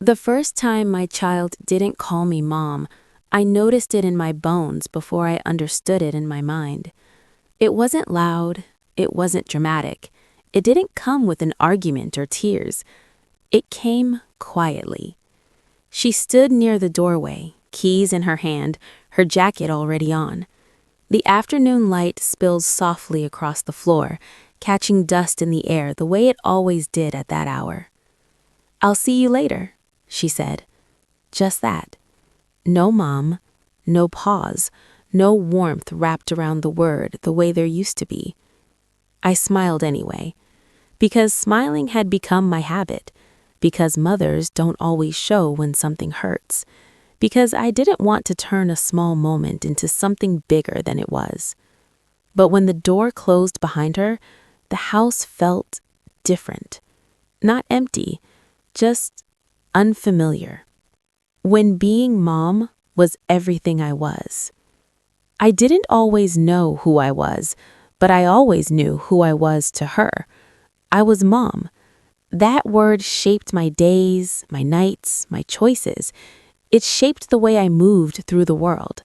The first time my child didn't call me mom, I noticed it in my bones before I understood it in my mind. It wasn't loud, it wasn't dramatic, it didn't come with an argument or tears. It came quietly. She stood near the doorway, keys in her hand, her jacket already on. The afternoon light spills softly across the floor, catching dust in the air the way it always did at that hour. "I'll see you later," she said. Just that. No mom, no pause, no warmth wrapped around the word the way there used to be. I smiled anyway, because smiling had become my habit, because mothers don't always show when something hurts, because I didn't want to turn a small moment into something bigger than it was. But when the door closed behind her, the house felt different. Not empty, just unfamiliar. When being mom was everything I was. I didn't always know who I was, but I always knew who I was to her. I was mom. That word shaped my days, my nights, my choices. It shaped the way I moved through the world.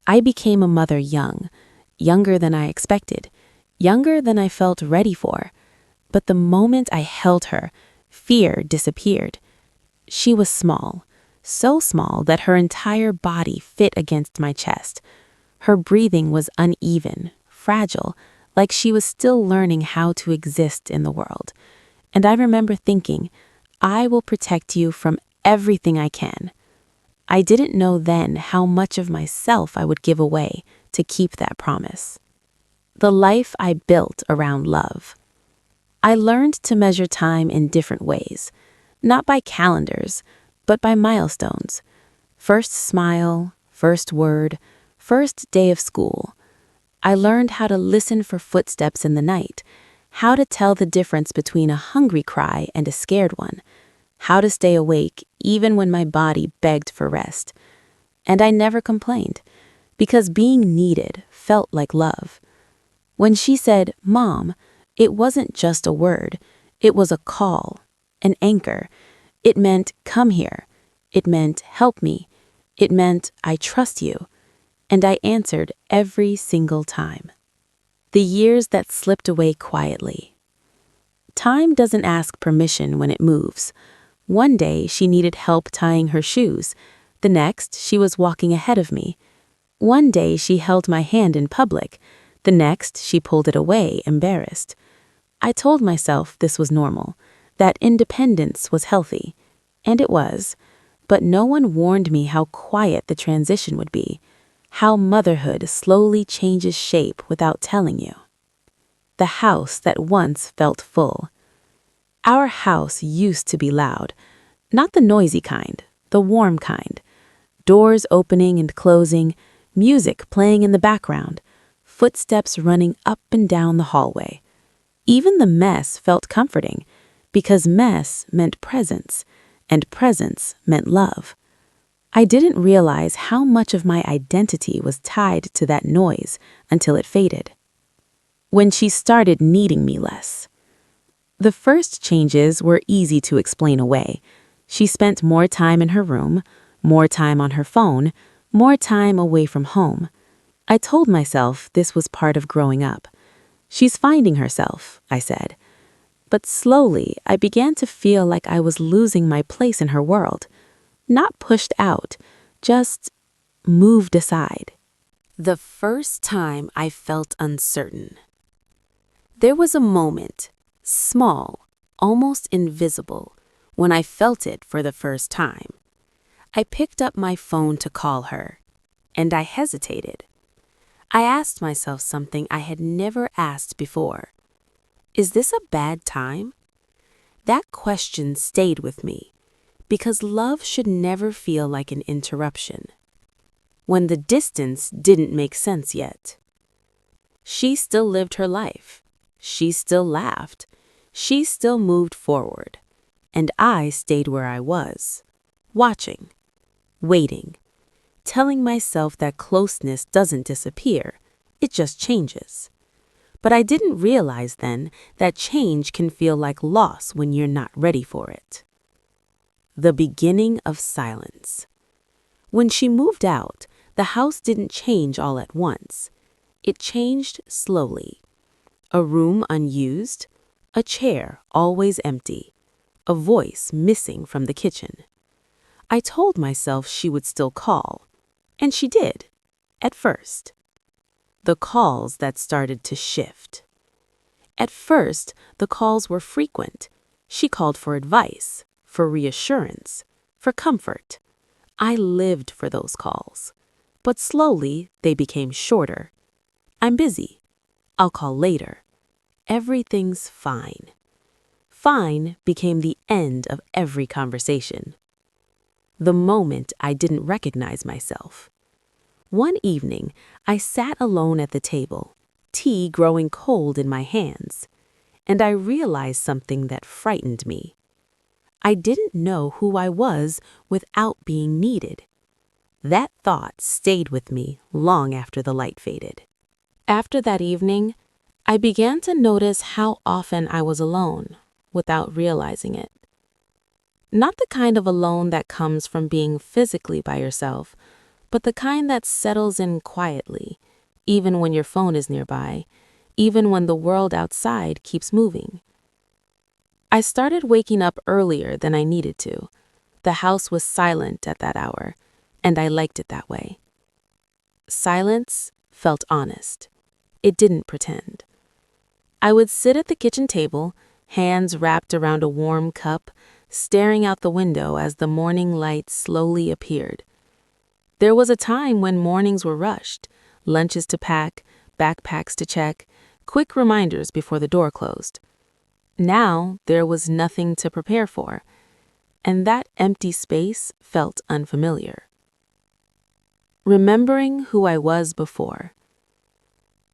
I became a mother young, younger than I expected, younger than I felt ready for. But the moment I held her, fear disappeared. She was small, so small that her entire body fit against my chest. Her breathing was uneven, fragile, like she was still learning how to exist in the world. And I remember thinking, I will protect you from everything I can. I didn't know then how much of myself I would give away to keep that promise. The life I built around love. I learned to measure time in different ways, not by calendars, but by milestones. First smile, first word, first day of school. I learned how to listen for footsteps in the night, how to tell the difference between a hungry cry and a scared one, how to stay awake even when my body begged for rest. And I never complained, because being needed felt like love. When she said, "Mom," it wasn't just a word, it was a call, an anchor. It meant, "Come here." It meant, "Help me." It meant, "I trust you." And I answered every single time. The years that slipped away quietly. Time doesn't ask permission when it moves. One day she needed help tying her shoes. The next, she was walking ahead of me. One day she held my hand in public. The next, she pulled it away, embarrassed. I told myself this was normal, that independence was healthy. And it was. But no one warned me how quiet the transition would be, how motherhood slowly changes shape without telling you. The house that once felt full. Our house used to be loud, not the noisy kind, the warm kind. Doors opening and closing, music playing in the background, footsteps running up and down the hallway. Even the mess felt comforting, because mess meant presence, and presence meant love. I didn't realize how much of my identity was tied to that noise until it faded. When she started needing me less. The first changes were easy to explain away. She spent more time in her room, more time on her phone, more time away from home. I told myself this was part of growing up. She's finding herself, I said. But slowly, I began to feel like I was losing my place in her world. Not pushed out, just moved aside. The first time I felt uncertain. There was a moment, small, almost invisible, when I felt it for the first time. I picked up my phone to call her, and I hesitated. I asked myself something I had never asked before. Is this a bad time? That question stayed with me, because love should never feel like an interruption. When the distance didn't make sense yet. She still lived her life. She still laughed. She still moved forward. And I stayed where I was, watching, waiting, telling myself that closeness doesn't disappear, it just changes. But I didn't realize then that change can feel like loss when you're not ready for it. the beginning of silence. When she moved out, the house didn't change all at once. It changed slowly. A room unused, a chair always empty, a voice missing from the kitchen. I told myself she would still call, and she did, at first. The calls that started to shift. At first, the calls were frequent. She called for advice, for reassurance, for comfort. I lived for those calls. But slowly, they became shorter. I'm busy. I'll call later. Everything's fine. Fine became the end of every conversation. The moment I didn't recognize myself. One evening, I sat alone at the table, tea growing cold in my hands, and I realized something that frightened me. I didn't know who I was without being needed. That thought stayed with me long after the light faded. After that evening, I began to notice how often I was alone without realizing it. Not the kind of alone that comes from being physically by yourself, but the kind that settles in quietly, even when your phone is nearby, even when the world outside keeps moving. I started waking up earlier than I needed to. The house was silent at that hour, and I liked it that way. Silence felt honest. It didn't pretend. I would sit at the kitchen table, hands wrapped around a warm cup, staring out the window as the morning light slowly appeared. There was a time when mornings were rushed, lunches to pack, backpacks to check, quick reminders before the door closed. Now there was nothing to prepare for, and that empty space felt unfamiliar. Remembering who I was before.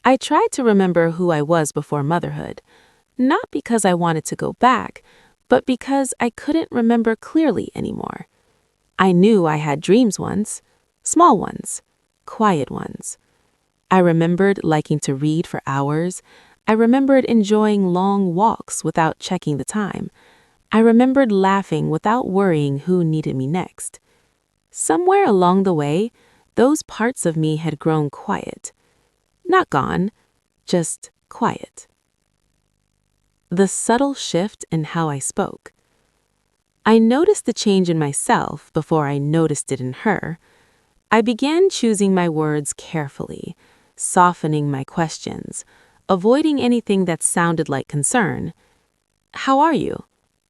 I tried to remember who I was before motherhood, not because I wanted to go back, but because I couldn't remember clearly anymore. I knew I had dreams once, small ones, quiet ones. I remembered liking to read for hours. I remembered enjoying long walks without checking the time. I remembered laughing without worrying who needed me next. Somewhere along the way, those parts of me had grown quiet. Not gone, just quiet. The subtle shift in how I spoke. I noticed the change in myself before I noticed it in her. I began choosing my words carefully, softening my questions, avoiding anything that sounded like concern. How are you?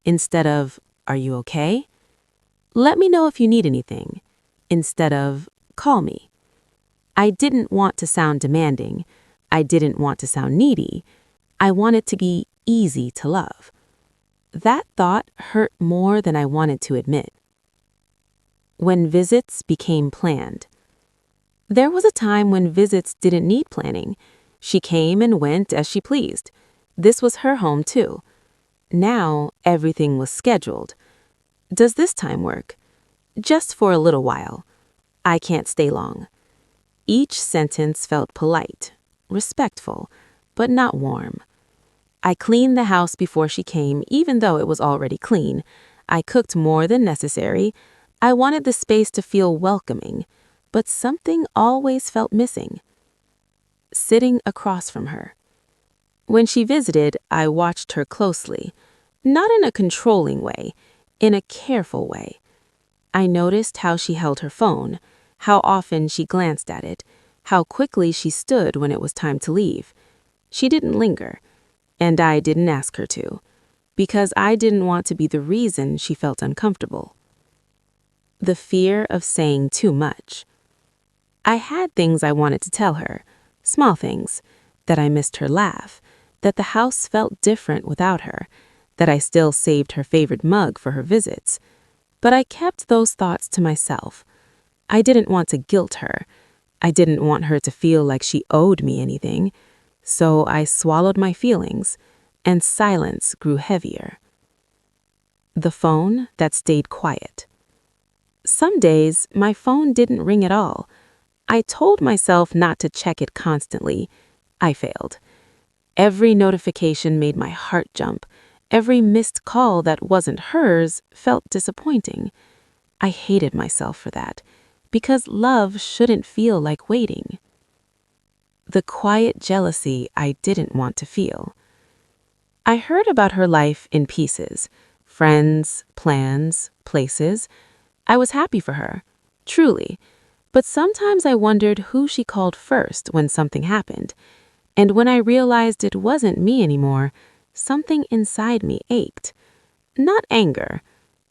Instead of, are you okay? Let me know if you need anything. Instead of, call me. I didn't want to sound demanding. I didn't want to sound needy. I wanted to be easy to love. That thought hurt more than I wanted to admit. When visits became planned. There was a time when visits didn't need planning. She came and went as she pleased. This was her home too. Now everything was scheduled. Does this time work? Just for a little while. I can't stay long. Each sentence felt polite, respectful, but not warm. I cleaned the house before she came, even though it was already clean. I cooked more than necessary. I wanted the space to feel welcoming, but something always felt missing. Sitting across from her. When she visited, I watched her closely, not in a controlling way, in a careful way. I noticed how she held her phone, how often she glanced at it, how quickly she stood when it was time to leave. She didn't linger, and I didn't ask her to, because I didn't want to be the reason she felt uncomfortable. The fear of saying too much. I had things I wanted to tell her, small things, that I missed her laugh, that the house felt different without her, that I still saved her favorite mug for her visits. But I kept those thoughts to myself. I didn't want to guilt her. I didn't want her to feel like she owed me anything. So I swallowed my feelings, and silence grew heavier. The phone that stayed quiet. Some days, my phone didn't ring at all. I told myself not to check it constantly. I failed. Every notification made my heart jump. Every missed call that wasn't hers felt disappointing. I hated myself for that, because love shouldn't feel like waiting. The quiet jealousy I didn't want to feel. I heard about her life in pieces: friends, plans, places. I was happy for her, truly, but sometimes I wondered who she called first when something happened. And when I realized it wasn't me anymore, something inside me ached. Not anger,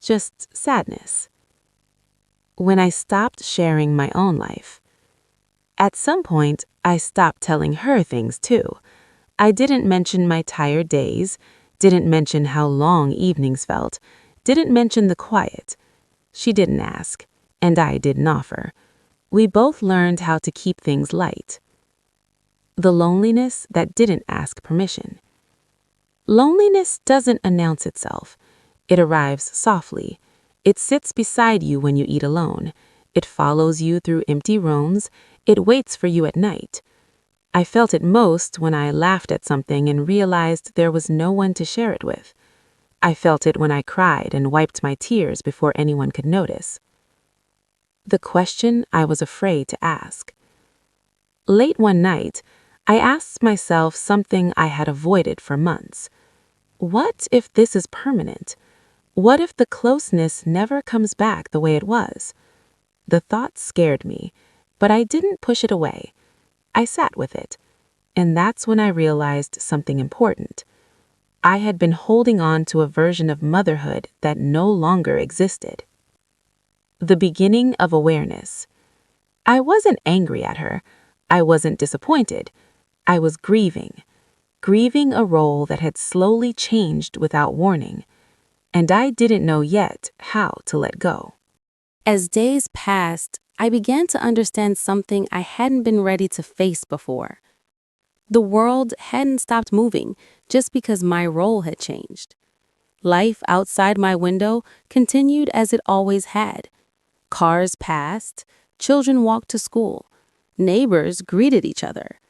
just sadness. When I stopped sharing my own life. At some point, I stopped telling her things too. I didn't mention my tired days, didn't mention how long evenings felt, didn't mention the quiet. She didn't ask, and I didn't offer. We both learned how to keep things light. The loneliness that didn't ask permission. Loneliness doesn't announce itself. It arrives softly. It sits beside you when you eat alone. It follows you through empty rooms. It waits for you at night. I felt it most when I laughed at something and realized there was no one to share it with. I felt it when I cried and wiped my tears before anyone could notice. The question I was afraid to ask. Late one night, I asked myself something I had avoided for months. What if this is permanent? What if the closeness never comes back the way it was? The thought scared me, but I didn't push it away. I sat with it, and that's when I realized something important. I had been holding on to a version of motherhood that no longer existed. The beginning of awareness. I wasn't angry at her. I wasn't disappointed. I was grieving a role that had slowly changed without warning, and I didn't know yet how to let go. As days passed, I began to understand something I hadn't been ready to face before. The world hadn't stopped moving just because my role had changed. Life outside my window continued as it always had. Cars passed, children walked to school, neighbors greeted each other.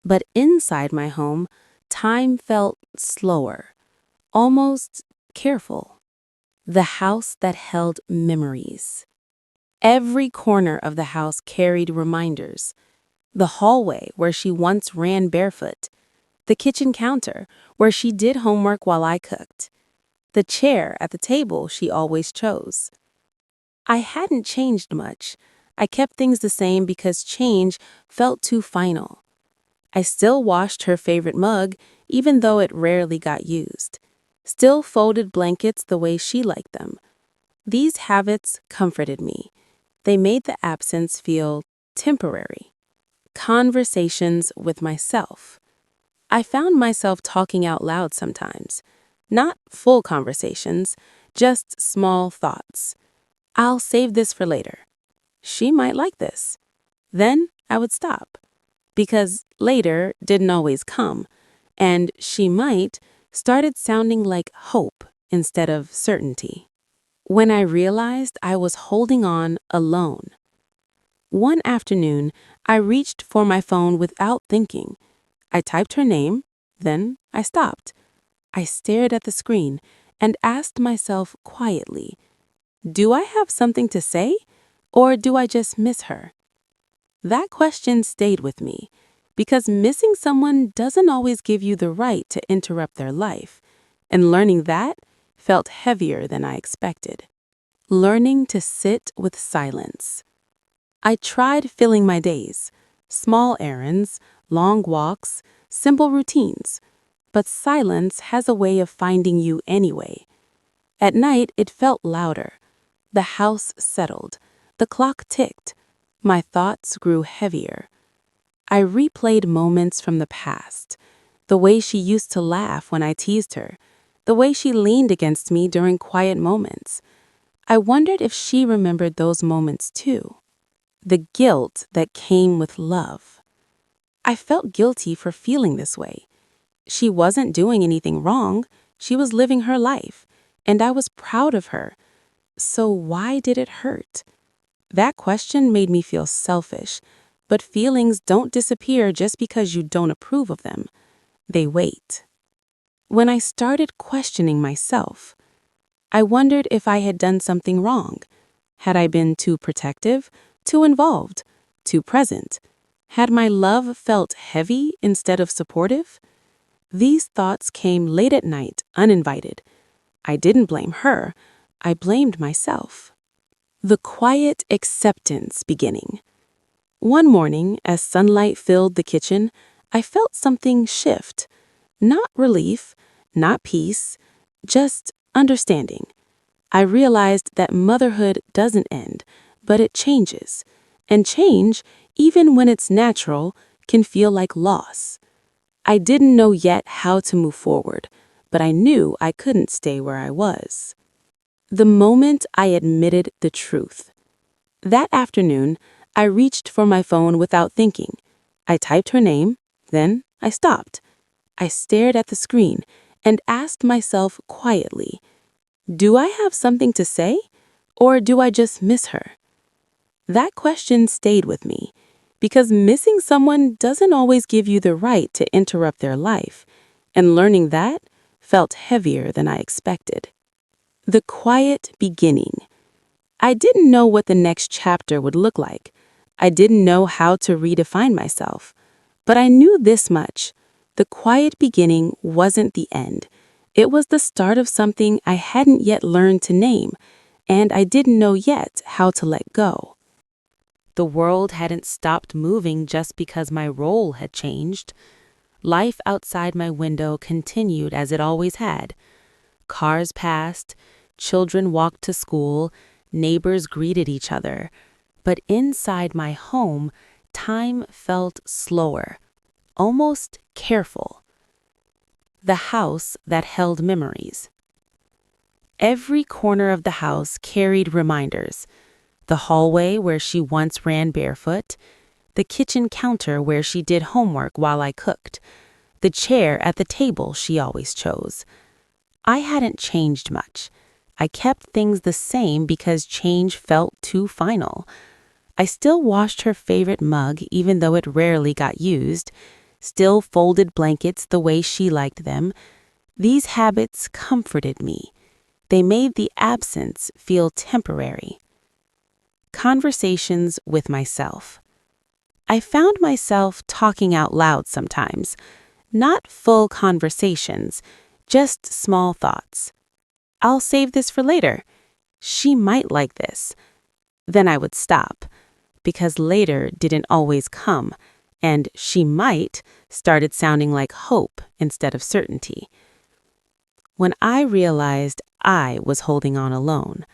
But inside my home, time felt slower, almost careful. The house that held memories. Every corner of the house carried reminders. The hallway where she once ran barefoot. The kitchen counter where she did homework while I cooked. The chair at the table she always chose. I hadn't changed much. I kept things the same because change felt too final. I still washed her favorite mug, even though it rarely got used. Still folded blankets the way she liked them. These habits comforted me. They made the absence feel temporary. Conversations with myself. I found myself talking out loud sometimes. Not full conversations, just small thoughts. I'll save this for later. She might like this. Then I would stop. Because later didn't always come, and she might started sounding like hope instead of certainty. When I realized I was holding on alone. One afternoon, I reached for my phone without thinking. I typed her name, then I stopped. I stared at the screen and asked myself quietly, do I have something to say, or do I just miss her? That question stayed with me, because missing someone doesn't always give you the right to interrupt their life, and learning that felt heavier than I expected. Learning to sit with silence. I tried filling my days, small errands, long walks, simple routines, but silence has a way of finding you anyway. At night, it felt louder. The house settled. The clock ticked. My thoughts grew heavier. I replayed moments from the past, the way she used to laugh when I teased her, the way she leaned against me during quiet moments. I wondered if she remembered those moments too. The guilt that came with love. I felt guilty for feeling this way. She wasn't doing anything wrong. She was living her life, and I was proud of her. So why did it hurt? That question made me feel selfish, but feelings don't disappear just because you don't approve of them. They wait. When I started questioning myself, I wondered if I had done something wrong. Had I been too protective, too involved, too present? Had my love felt heavy instead of supportive? These thoughts came late at night, uninvited. I didn't blame her, I blamed myself. The quiet acceptance beginning. One morning, as sunlight filled the kitchen, I felt something shift. Not relief, not peace, just understanding. I realized that motherhood doesn't end, but it changes. And change, even when it's natural, can feel like loss. I didn't know yet how to move forward, but I knew I couldn't stay where I was. The moment I admitted the truth. That afternoon, I reached for my phone without thinking. I typed her name, then I stopped. I stared at the screen and asked myself quietly, do I have something to say, or do I just miss her? That question stayed with me, because missing someone doesn't always give you the right to interrupt their life, and learning that felt heavier than I expected. The quiet beginning. I didn't know what the next chapter would look like. I didn't know how to redefine myself. But I knew this much. The quiet beginning wasn't the end. It was the start of something I hadn't yet learned to name, and I didn't know yet how to let go. The world hadn't stopped moving just because my role had changed. Life outside my window continued as it always had. Cars passed, children walked to school, neighbors greeted each other. But inside my home, time felt slower, almost careful. The house that held memories. Every corner of the house carried reminders. The hallway where she once ran barefoot, the kitchen counter where she did homework while I cooked, the chair at the table she always chose. I hadn't changed much. I kept things the same because change felt too final. I still washed her favorite mug even though it rarely got used, still folded blankets the way she liked them. These habits comforted me. They made the absence feel temporary. Conversations with myself. I found myself talking out loud sometimes. Not full conversations, just small thoughts. I'll save this for later. She might like this. Then I would stop, because later didn't always come, and she might started sounding like hope instead of certainty. When I realized I was holding on alone.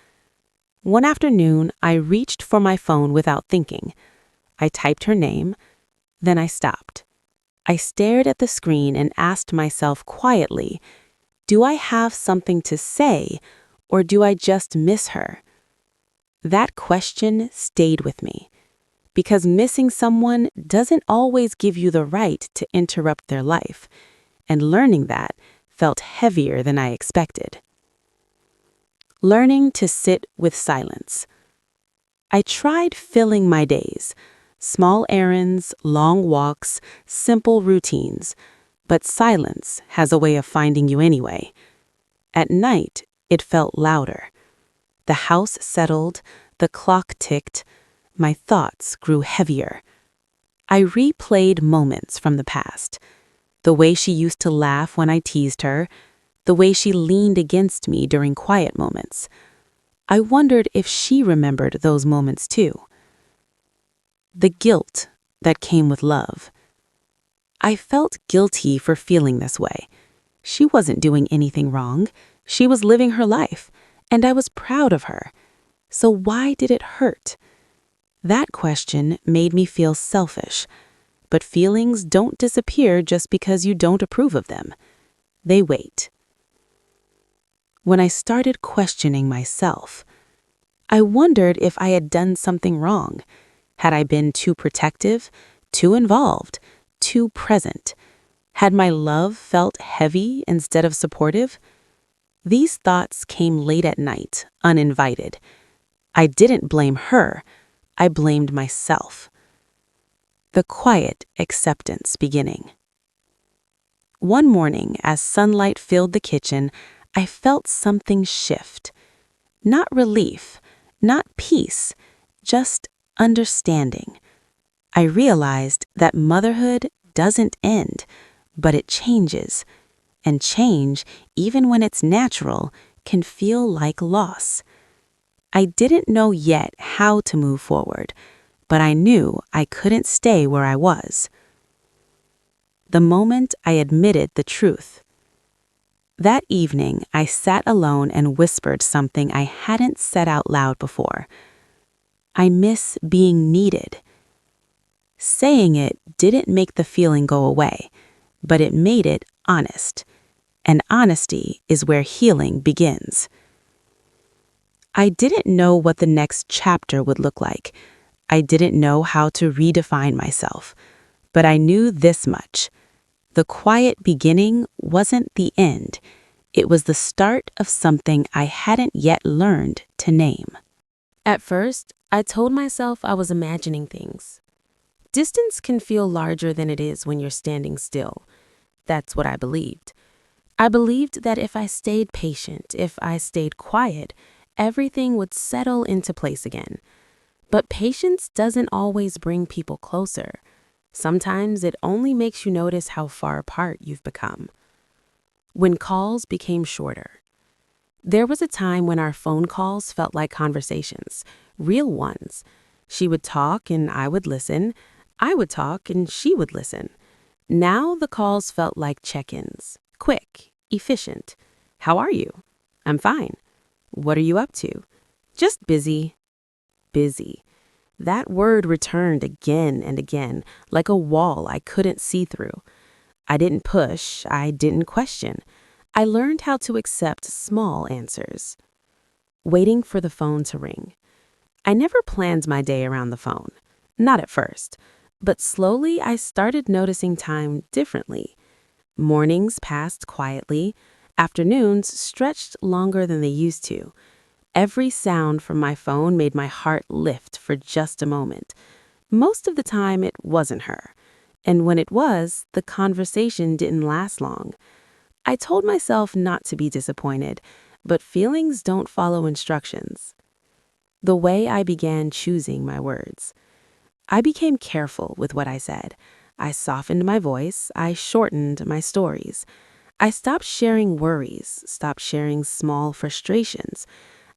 One afternoon, I reached for my phone without thinking. I typed her name, then I stopped. I stared at the screen and asked myself quietly, do I have something to say, or do I just miss her? That question stayed with me, because missing someone doesn't always give you the right to interrupt their life, and learning that felt heavier than I expected. Learning to sit with silence. I tried filling my days, small errands, long walks, simple routines, but silence has a way of finding you anyway. At night, it felt louder. The house settled, the clock ticked, my thoughts grew heavier. I replayed moments from the past, the way she used to laugh when I teased her, the way she leaned against me during quiet moments. I wondered if she remembered those moments too. The guilt that came with love. I felt guilty for feeling this way. She wasn't doing anything wrong. She was living her life, and I was proud of her. So why did it hurt? That question made me feel selfish. But feelings don't disappear just because you don't approve of them. They wait. When I started questioning myself, I wondered if I had done something wrong. Had I been too protective, too involved, too present? Had my love felt heavy instead of supportive? These thoughts came late at night, uninvited. I didn't blame her. I blamed myself. The quiet acceptance beginning. One morning, as sunlight filled the kitchen, I felt something shift. Not relief, not peace, just understanding. I realized that motherhood doesn't end, but it changes. And change, even when it's natural, can feel like loss. I didn't know yet how to move forward, but I knew I couldn't stay where I was. The moment I admitted the truth. That evening, I sat alone and whispered something I hadn't said out loud before. I miss being needed. Saying it didn't make the feeling go away, but it made it honest. And honesty is where healing begins. I didn't know what the next chapter would look like. I didn't know how to redefine myself. But I knew this much. The quiet beginning wasn't the end. It was the start of something I hadn't yet learned to name. At first, I told myself I was imagining things. Distance can feel larger than it is when you're standing still. That's what I believed. I believed that if I stayed patient, if I stayed quiet, everything would settle into place again. But patience doesn't always bring people closer. Sometimes it only makes you notice how far apart you've become. When calls became shorter. There was a time when our phone calls felt like conversations, real ones. She would talk and I would listen. I would talk and she would listen. Now the calls felt like check-ins, quick, efficient. How are you? I'm fine. What are you up to? Just busy. Busy. That word returned again and again, like a wall I couldn't see through. I didn't push, I didn't question. I learned how to accept small answers. Waiting for the phone to ring. I never planned my day around the phone. Not at first. But slowly I started noticing time differently. Mornings passed quietly. Afternoons stretched longer than they used to. Every sound from my phone made my heart lift for just a moment. Most of the time it wasn't her. And when it was, the conversation didn't last long. I told myself not to be disappointed, but feelings don't follow instructions. The way I began choosing my words. I became careful with what I said. I softened my voice. I shortened my stories. I stopped sharing worries, stopped sharing small frustrations.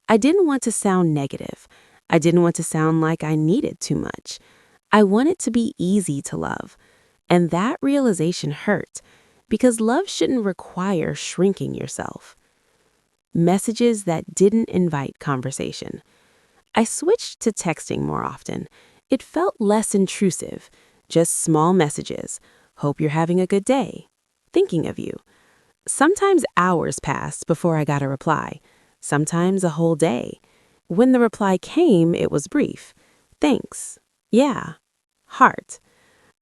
I didn't want to sound negative. I didn't want to sound like I needed too much. I wanted to be easy to love. And that realization hurt, because love shouldn't require shrinking yourself. Messages that didn't invite conversation. I switched to texting more often. It felt less intrusive, just small messages. Hope you're having a good day. Thinking of you. Sometimes hours passed before I got a reply. Sometimes a whole day. When the reply came, it was brief. Thanks. Yeah. Heart.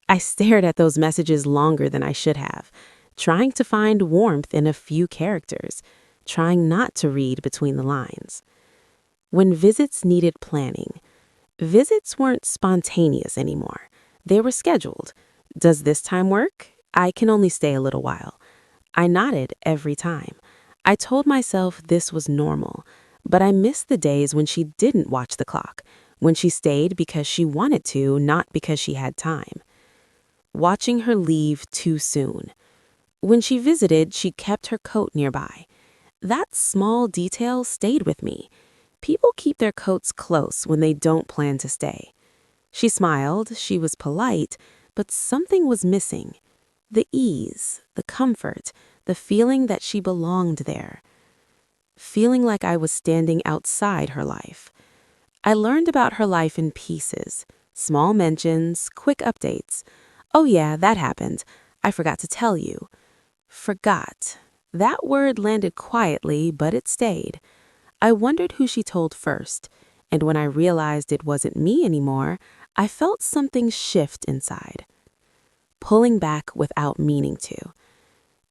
I stared at those messages longer than I should have, trying to find warmth in a few characters, trying not to read between the lines. When visits needed planning. Visits weren't spontaneous anymore. They were scheduled. Does this time work? I can only stay a little while. I nodded every time. I told myself this was normal, but I missed the days when she didn't watch the clock, when she stayed because she wanted to, not because she had time. Watching her leave too soon. When she visited, she kept her coat nearby. That small detail stayed with me. People keep their coats close when they don't plan to stay. She smiled, she was polite, but something was missing. The ease, the comfort, the feeling that she belonged there. Feeling like I was standing outside her life. I learned about her life in pieces, small mentions, quick updates. Oh yeah, that happened. I forgot to tell you. Forgot. That word landed quietly, but it stayed. I wondered who she told first, and when I realized it wasn't me anymore, I felt something shift inside. Pulling back without meaning to.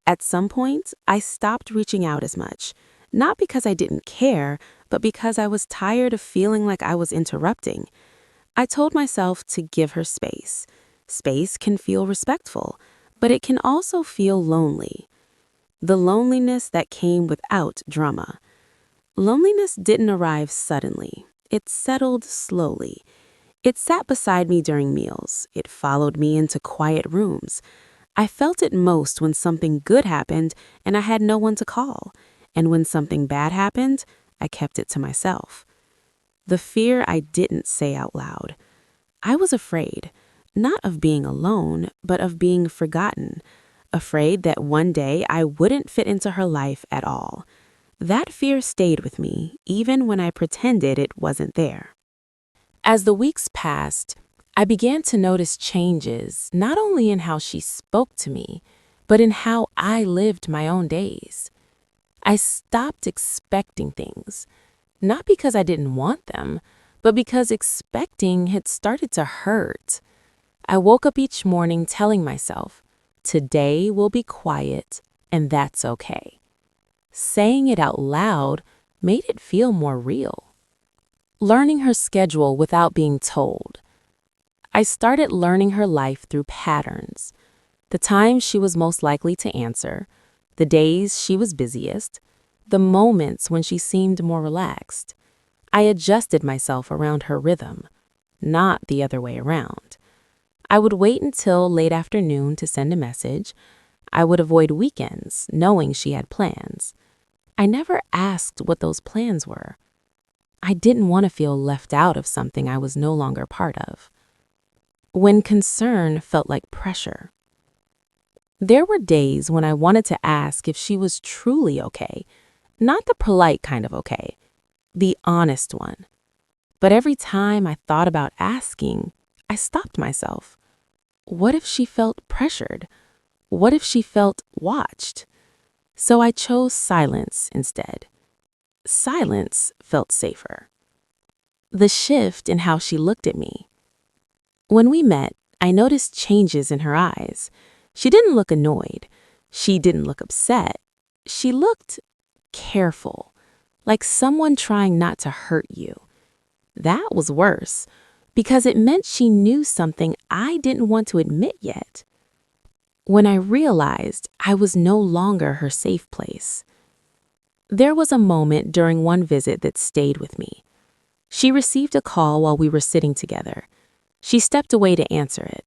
At some point, I stopped reaching out as much, not because I didn't care, but because I was tired of feeling like I was interrupting. I told myself to give her space. Space can feel respectful, but it can also feel lonely. The loneliness that came without drama. Loneliness didn't arrive suddenly. It settled slowly. It sat beside me during meals. It followed me into quiet rooms. I felt it most when something good happened and I had no one to call. And when something bad happened, I kept it to myself. The fear I didn't say out loud. I was afraid, not of being alone, but of being forgotten. Afraid that one day I wouldn't fit into her life at all. That fear stayed with me, even when I pretended it wasn't there. As the weeks passed, I began to notice changes not only in how she spoke to me, but in how I lived my own days. I stopped expecting things, not because I didn't want them, but because expecting had started to hurt. I woke up each morning telling myself, today will be quiet, and that's okay. Saying it out loud made it feel more real. Learning her schedule without being told. I started learning her life through patterns. The times she was most likely to answer, the days she was busiest, the moments when she seemed more relaxed. I adjusted myself around her rhythm, not the other way around. I would wait until late afternoon to send a message. I would avoid weekends, knowing she had plans. I never asked what those plans were. I didn't want to feel left out of something I was no longer part of. When concern felt like pressure. There were days when I wanted to ask if she was truly okay, not the polite kind of okay, the honest one. But every time I thought about asking, I stopped myself. What if she felt pressured? What if she felt watched? So I chose silence instead. Silence felt safer. The shift in how she looked at me. When we met, I noticed changes in her eyes. She didn't look annoyed. She didn't look upset. She looked careful, like someone trying not to hurt you. That was worse, because it meant she knew something I didn't want to admit yet. When I realized I was no longer her safe place. There was a moment during one visit that stayed with me. She received a call while we were sitting together. She stepped away to answer it.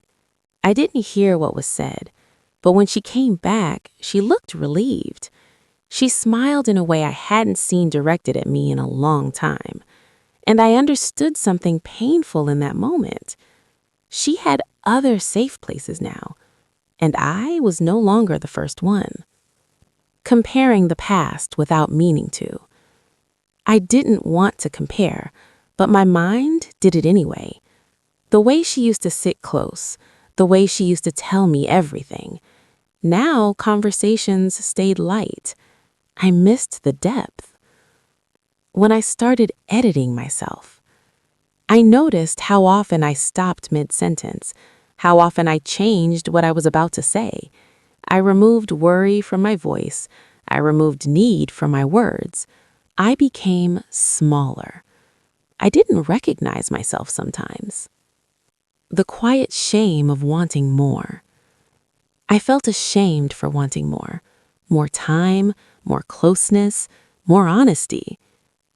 I didn't hear what was said, but when she came back, she looked relieved. She smiled in a way I hadn't seen directed at me in a long time, and I understood something painful in that moment. She had other safe places now, and I was no longer the first one. Comparing the past without meaning to. I didn't want to compare, but my mind did it anyway. The way she used to sit close, the way she used to tell me everything. Now conversations stayed light. I missed the depth. When I started editing myself, I noticed how often I stopped mid-sentence, how often I changed what I was about to say. I removed worry from my voice. I removed need from my words. I became smaller. I didn't recognize myself sometimes. The quiet shame of wanting more. I felt ashamed for wanting more. More time, more closeness, more honesty.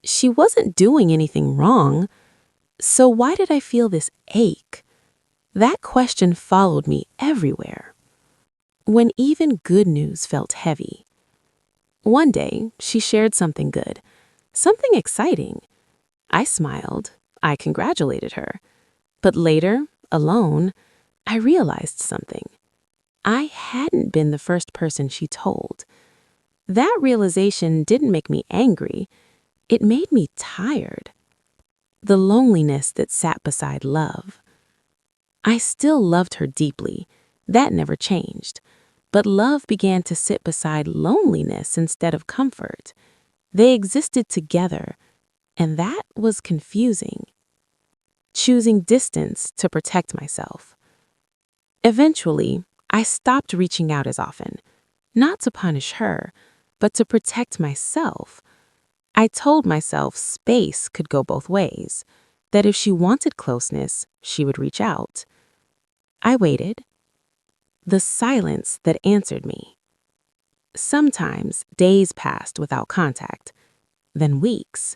She wasn't doing anything wrong. So why did I feel this ache? That question followed me everywhere. When even good news felt heavy. One day, she shared something good, something exciting. I smiled. I congratulated her. But later, alone, I realized something. I hadn't been the first person she told. That realization didn't make me angry. It made me tired. The loneliness that sat beside love. I still loved her deeply. That never changed. But love began to sit beside loneliness instead of comfort. They existed together, and that was confusing. Choosing distance to protect myself. Eventually, I stopped reaching out as often, not to punish her, but to protect myself. I told myself space could go both ways, that if she wanted closeness, she would reach out. I waited. the silence that answered me. Sometimes days passed without contact, then weeks.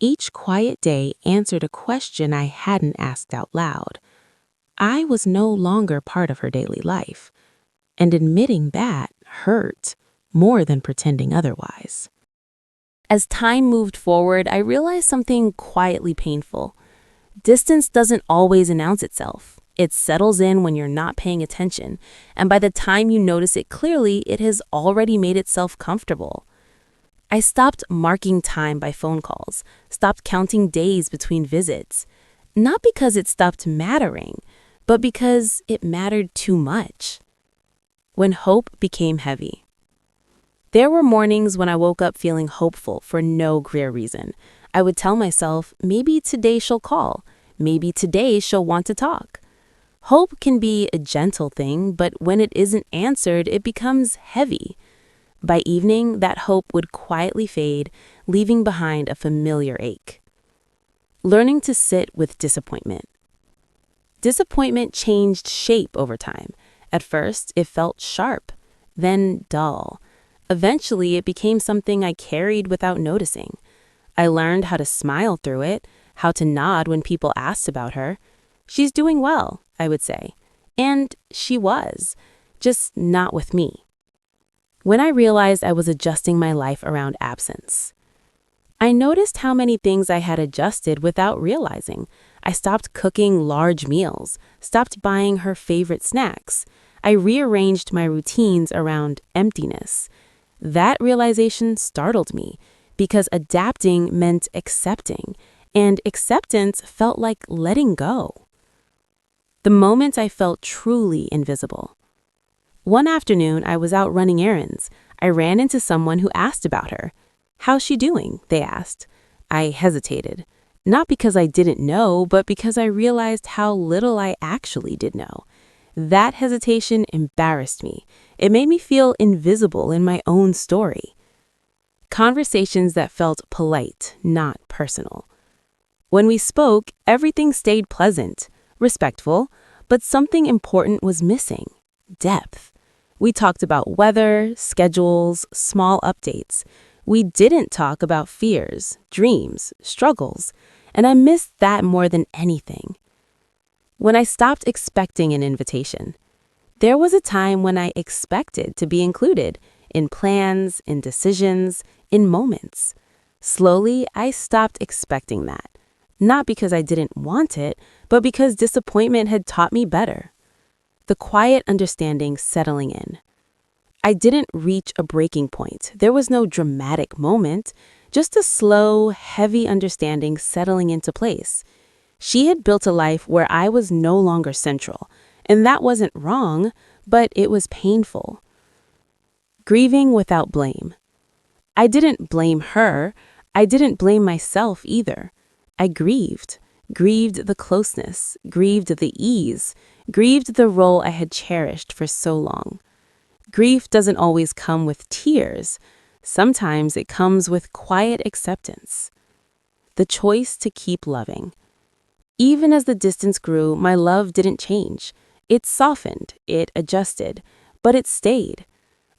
Each quiet day answered a question I hadn't asked out loud. I was no longer part of her daily life, and admitting that hurt more than pretending otherwise. As time moved forward, I realized something quietly painful. Distance doesn't always announce itself. It settles in when you're not paying attention, and by the time you notice it clearly, it has already made itself comfortable. I stopped marking time by phone calls, stopped counting days between visits, not because it stopped mattering, but because it mattered too much. When hope became heavy. There were mornings when I woke up feeling hopeful for no clear reason. I would tell myself, maybe today she'll call, maybe today she'll want to talk. Hope can be a gentle thing, but when it isn't answered, it becomes heavy. By evening, that hope would quietly fade, leaving behind a familiar ache. Learning to sit with disappointment. Disappointment changed shape over time. At first, it felt sharp, then dull. Eventually, it became something I carried without noticing. I learned how to smile through it, how to nod when people asked about her. She's doing well, I would say. And she was, just not with me. When I realized I was adjusting my life around absence, I noticed how many things I had adjusted without realizing. I stopped cooking large meals, stopped buying her favorite snacks. I rearranged my routines around emptiness. That realization startled me because adapting meant accepting, and acceptance felt like letting go. The moment I felt truly invisible. One afternoon, I was out running errands. I ran into someone who asked about her. "How's she doing?" they asked. I hesitated, not because I didn't know, but because I realized how little I actually did know. That hesitation embarrassed me. It made me feel invisible in my own story. Conversations that felt polite, not personal. When we spoke, everything stayed pleasant, respectful, but something important was missing: depth. We talked about weather, schedules, small updates. We didn't talk about fears, dreams, struggles, and I missed that more than anything. When I stopped expecting an invitation, there was a time when I expected to be included in plans, in decisions, in moments. Slowly, I stopped expecting that, not because I didn't want it, but because disappointment had taught me better. The quiet understanding settling in. I didn't reach a breaking point. There was no dramatic moment, just a slow, heavy understanding settling into place. She had built a life where I was no longer central, and that wasn't wrong, but it was painful. Grieving without blame. I didn't blame her. I didn't blame myself either. I grieved the closeness, grieved the ease, grieved the role I had cherished for so long. Grief doesn't always come with tears. Sometimes it comes with quiet acceptance. The choice to keep loving. Even as the distance grew, my love didn't change. It softened, it adjusted, but it stayed.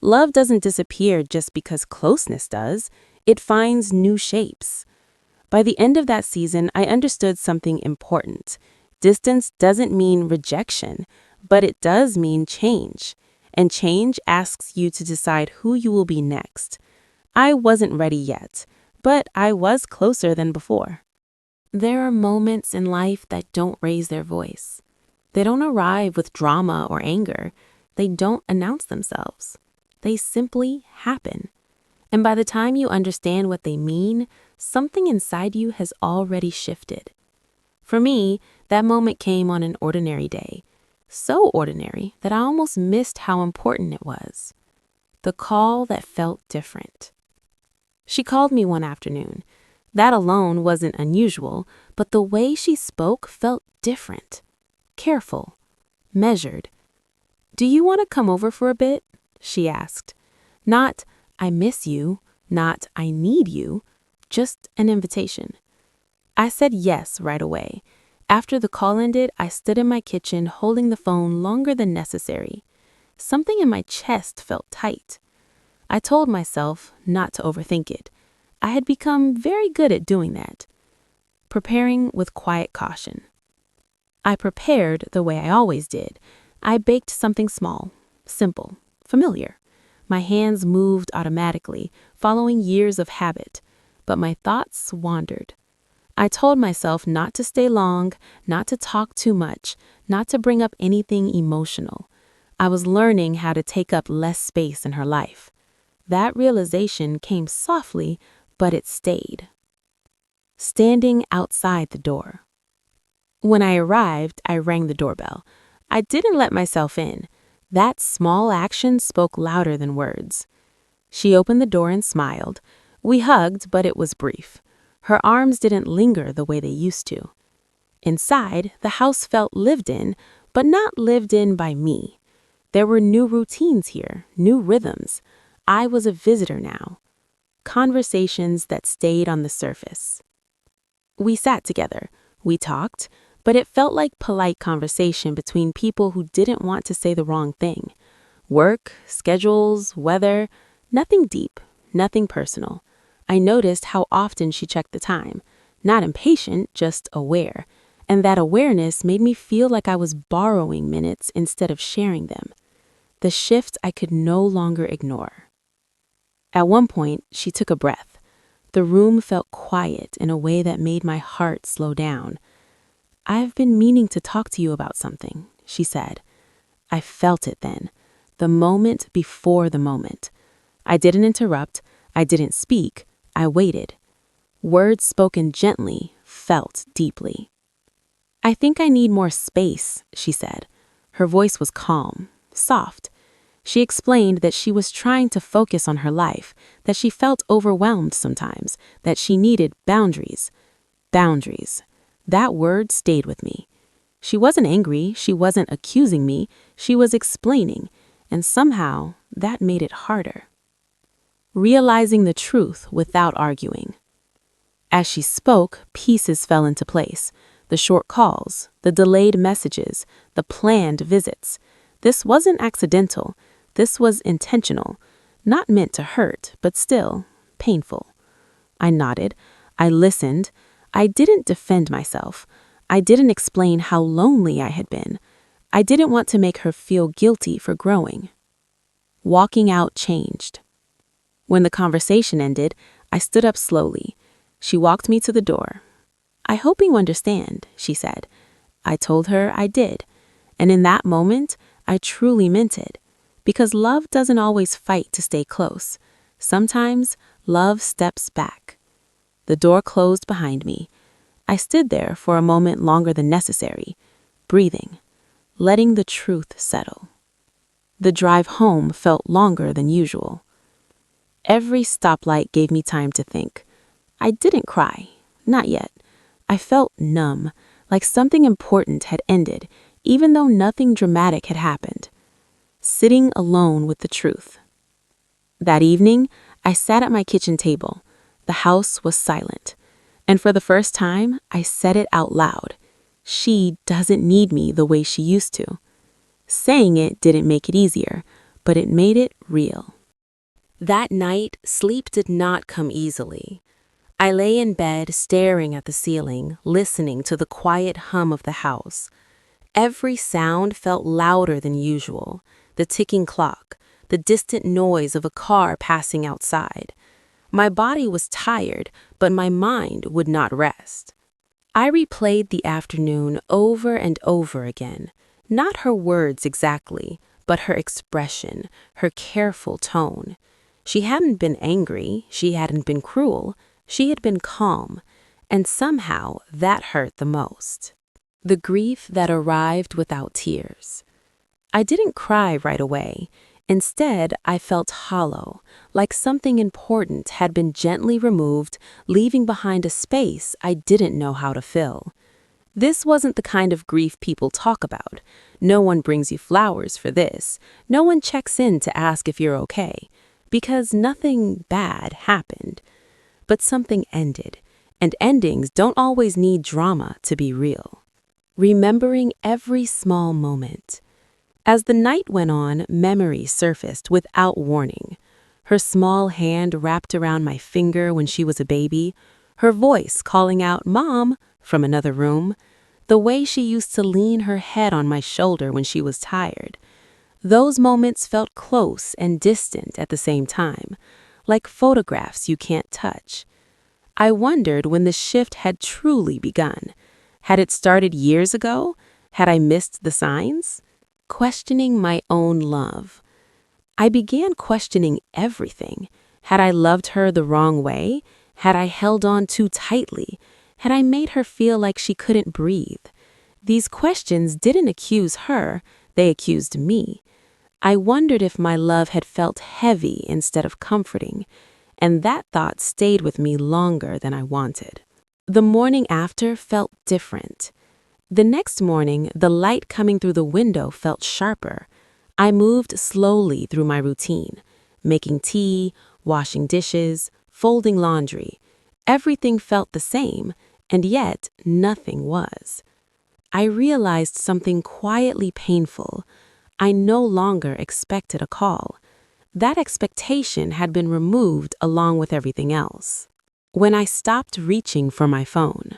Love doesn't disappear just because closeness does. It finds new shapes. By the end of that season, I understood something important. Distance doesn't mean rejection, but it does mean change. And change asks you to decide who you will be next. I wasn't ready yet, but I was closer than before. There are moments in life that don't raise their voice. They don't arrive with drama or anger. They don't announce themselves. They simply happen. And by the time you understand what they mean, something inside you has already shifted. For me, that moment came on an ordinary day. So ordinary that I almost missed how important it was. The call that felt different. She called me one afternoon. That alone wasn't unusual, but the way she spoke felt different. Careful, measured. "Do you want to come over for a bit?" she asked. Not, "I miss you," not, "I need you," just an invitation. I said yes right away. After the call ended, I stood in my kitchen holding the phone longer than necessary. something in my chest felt tight. I told myself not to overthink it. I had become very good at doing that. Preparing with quiet caution. I prepared the way I always did. I baked something small, simple, familiar. My hands moved automatically, following years of habit, but my thoughts wandered. I told myself not to stay long, not to talk too much, not to bring up anything emotional. I was learning how to take up less space in her life. That realization came softly, but it stayed. Standing outside the door. When I arrived, I rang the doorbell. I didn't let myself in. That small action spoke louder than words. She opened the door and smiled. We hugged, but it was brief. Her arms didn't linger the way they used to. Inside, the house felt lived in, but not lived in by me. There were new routines here, new rhythms. I was a visitor now. Conversations that stayed on the surface. We sat together. We talked, but it felt like polite conversation between people who didn't want to say the wrong thing. Work, schedules, weather, nothing deep, nothing personal. I noticed how often she checked the time. Not impatient, just aware. And that awareness made me feel like I was borrowing minutes instead of sharing them. The shift I could no longer ignore. At one point, she took a breath. The room felt quiet in a way that made my heart slow down. "I've been meaning to talk to you about something," she said. I felt it then, the moment before the moment. I didn't interrupt, I didn't speak, I waited. Words spoken gently, felt deeply. "I think I need more space," she said. Her voice was calm, soft. She explained that she was trying to focus on her life, that she felt overwhelmed sometimes, that she needed boundaries. Boundaries. That word stayed with me. She wasn't angry, she wasn't accusing me, she was explaining, and somehow that made it harder. Realizing the truth without arguing. As she spoke, pieces fell into place. The short calls, the delayed messages, the planned visits. This wasn't accidental. This was intentional. Not meant to hurt, but still painful. I nodded. I listened. I didn't defend myself. I didn't explain how lonely I had been. I didn't want to make her feel guilty for growing. Walking out changed. When the conversation ended, I stood up slowly. She walked me to the door. "I hope you understand," she said. I told her I did. And in that moment, I truly meant it. Because love doesn't always fight to stay close. Sometimes, love steps back. The door closed behind me. I stood there for a moment longer than necessary, breathing, letting the truth settle. The drive home felt longer than usual. Every stoplight gave me time to think. I didn't cry, not yet. I felt numb, like something important had ended, even though nothing dramatic had happened. Sitting alone with the truth. That evening, I sat at my kitchen table. The house was silent. And for the first time, I said it out loud. She doesn't need me the way she used to. Saying it didn't make it easier, but it made it real. That night, sleep did not come easily. I lay in bed staring at the ceiling, listening to the quiet hum of the house. Every sound felt louder than usual. The ticking clock, the distant noise of a car passing outside. My body was tired, but my mind would not rest. I replayed the afternoon over and over again. Not her words exactly, but her expression, her careful tone. She hadn't been angry, she hadn't been cruel, she had been calm, and somehow that hurt the most. The grief that arrived without tears. I didn't cry right away. Instead, I felt hollow, like something important had been gently removed, leaving behind a space I didn't know how to fill. This wasn't the kind of grief people talk about. No one brings you flowers for this. No one checks in to ask if you're okay. Because nothing bad happened. But something ended, and endings don't always need drama to be real. Remembering every small moment. As the night went on, memories surfaced without warning. Her small hand wrapped around my finger when she was a baby, her voice calling out, "Mom," from another room, the way she used to lean her head on my shoulder when she was tired. Those moments felt close and distant at the same time, like photographs you can't touch. I wondered when the shift had truly begun. Had it started years ago? Had I missed the signs? Questioning my own love. I began questioning everything. Had I loved her the wrong way? Had I held on too tightly? Had I made her feel like she couldn't breathe? These questions didn't accuse her, they accused me. I wondered if my love had felt heavy instead of comforting, and that thought stayed with me longer than I wanted. The morning after felt different. The next morning, the light coming through the window felt sharper. I moved slowly through my routine, making tea, washing dishes, folding laundry. Everything felt the same, and yet nothing was. I realized something quietly painful. I no longer expected a call. That expectation had been removed along with everything else. When I stopped reaching for my phone,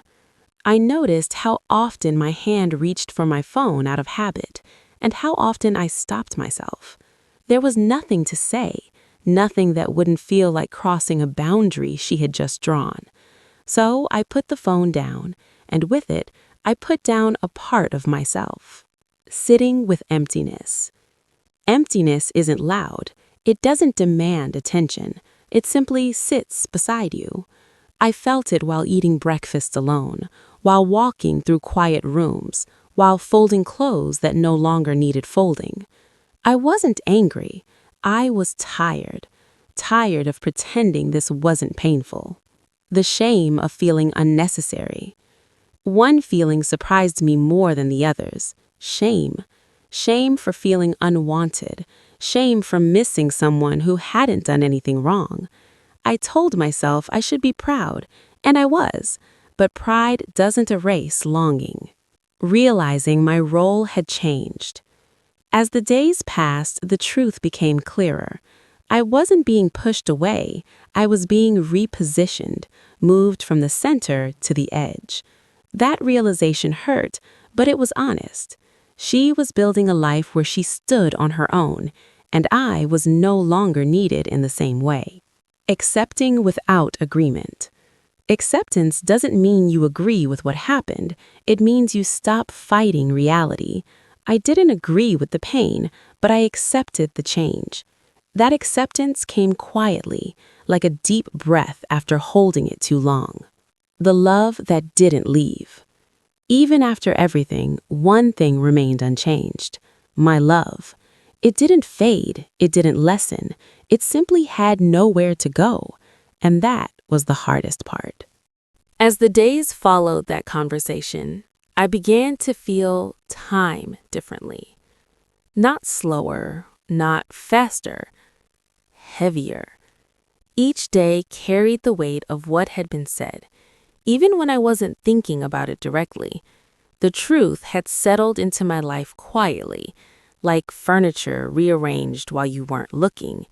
I noticed how often my hand reached for my phone out of habit, and how often I stopped myself. There was nothing to say, nothing that wouldn't feel like crossing a boundary she had just drawn. So I put the phone down, and with it, I put down a part of myself. Sitting with emptiness. Emptiness isn't loud. It doesn't demand attention. It simply sits beside you. I felt it while eating breakfast alone, while walking through quiet rooms, while folding clothes that no longer needed folding. I wasn't angry. I was tired. Tired of pretending this wasn't painful. The shame of feeling unnecessary. One feeling surprised me more than the others. Shame. Shame for feeling unwanted. Shame for missing someone who hadn't done anything wrong. I told myself I should be proud, and I was, but pride doesn't erase longing. Realizing my role had changed. As the days passed, the truth became clearer. I wasn't being pushed away. I was being repositioned, moved from the center to the edge. That realization hurt, but it was honest. She was building a life where she stood on her own, and I was no longer needed in the same way. Accepting without agreement. Acceptance doesn't mean you agree with what happened. It means you stop fighting reality. I didn't agree with the pain, but I accepted the change. That acceptance came quietly, like a deep breath after holding it too long. The love that didn't leave. Even after everything, one thing remained unchanged: my love. It didn't fade, it didn't lessen, it simply had nowhere to go, and that was the hardest part. As the days followed that conversation, I began to feel time differently. Not slower, not faster, heavier. Each day carried the weight of what had been said. Even when I wasn't thinking about it directly, the truth had settled into my life quietly, like furniture rearranged while you weren't looking.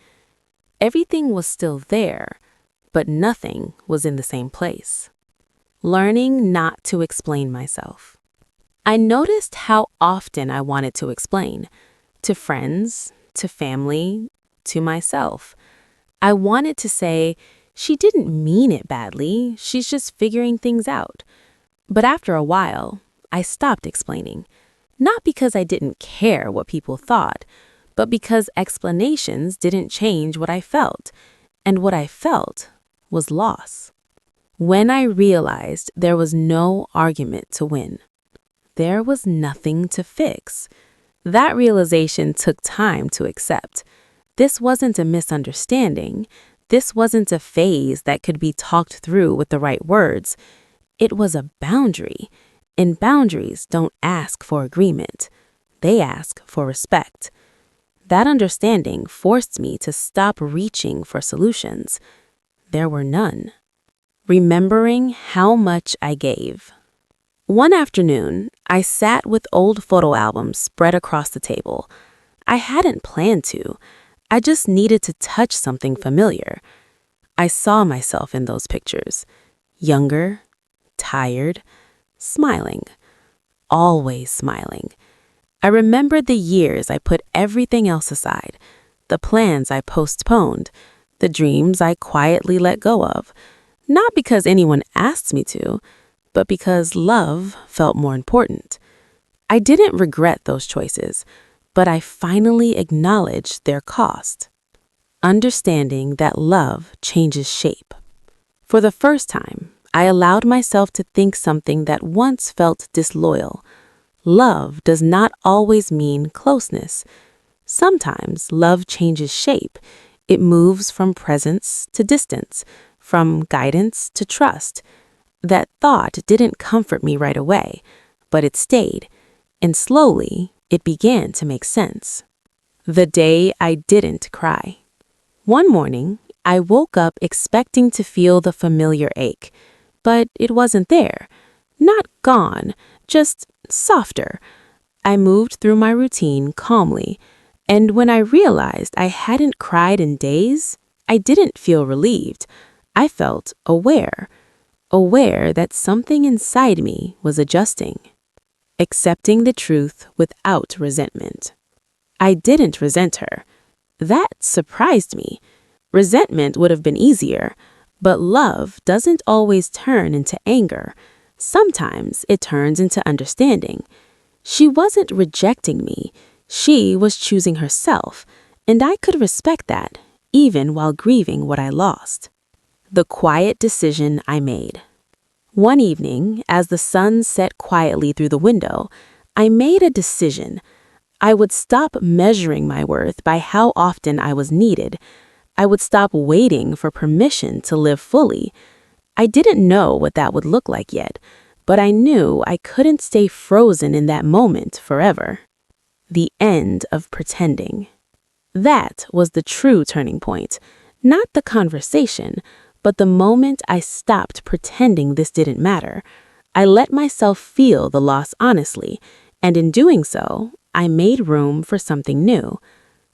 Everything was still there, but nothing was in the same place. Learning not to explain myself. I noticed how often I wanted to explain, to friends, to family, to myself. I wanted to say, she didn't mean it badly, she's just figuring things out. But after a while, I stopped explaining. Not because I didn't care what people thought, but because explanations didn't change what I felt, and what I felt was loss. When I realized there was no argument to win, there was nothing to fix, that realization took time to accept. This wasn't a misunderstanding. This wasn't a phase that could be talked through with the right words. It was a boundary. And boundaries don't ask for agreement. They ask for respect. That understanding forced me to stop reaching for solutions. There were none. Remembering how much I gave. One afternoon, I sat with old photo albums spread across the table. I hadn't planned to. I just needed to touch something familiar. I saw myself in those pictures. Younger, tired, smiling, always smiling. I remembered the years I put everything else aside, the plans I postponed, the dreams I quietly let go of, not because anyone asked me to, but because love felt more important. I didn't regret those choices, but I finally acknowledged their cost. Understanding that love changes shape. For the first time, I allowed myself to think something that once felt disloyal. Love does not always mean closeness. Sometimes love changes shape. It moves from presence to distance, from guidance to trust. That thought didn't comfort me right away, but it stayed, and slowly it began to make sense. The day I didn't cry. One morning, I woke up expecting to feel the familiar ache, but it wasn't there. Not gone, just softer. I moved through my routine calmly, and when I realized I hadn't cried in days, I didn't feel relieved. I felt aware that something inside me was adjusting. Accepting the truth without resentment. I didn't resent her. That surprised me. Resentment would have been easier, but love doesn't always turn into anger. Sometimes it turns into understanding. She wasn't rejecting me. She was choosing herself, and I could respect that, even while grieving what I lost. The quiet decision I made. One evening, as the sun set quietly through the window, I made a decision. I would stop measuring my worth by how often I was needed. I would stop waiting for permission to live fully. I didn't know what that would look like yet, but I knew I couldn't stay frozen in that moment forever. The end of pretending. That was the true turning point, not the conversation, but the moment I stopped pretending this didn't matter. I let myself feel the loss honestly, and in doing so, I made room for something new.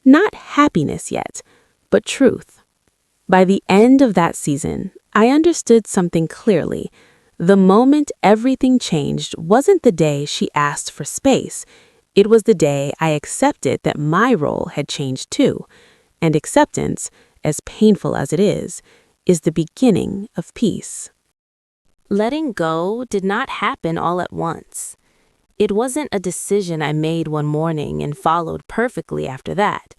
Not happiness yet, but truth. By the end of that season, I understood something clearly. The moment everything changed wasn't the day she asked for space. It was the day I accepted that my role had changed too. And acceptance, as painful as it is the beginning of peace. Letting go did not happen all at once. It wasn't a decision I made one morning and followed perfectly after that.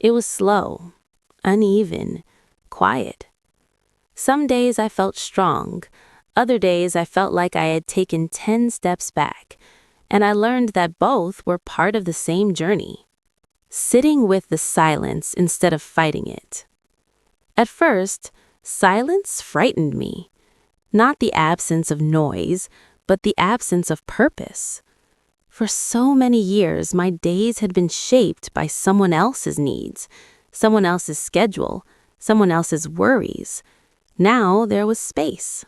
It was slow, uneven, quiet. Some days I felt strong. Other days I felt like I had taken 10 steps back. And I learned that both were part of the same journey. Sitting with the silence instead of fighting it. At first, silence frightened me. Not the absence of noise, but the absence of purpose. For so many years, my days had been shaped by someone else's needs, someone else's schedule, someone else's worries. Now there was space.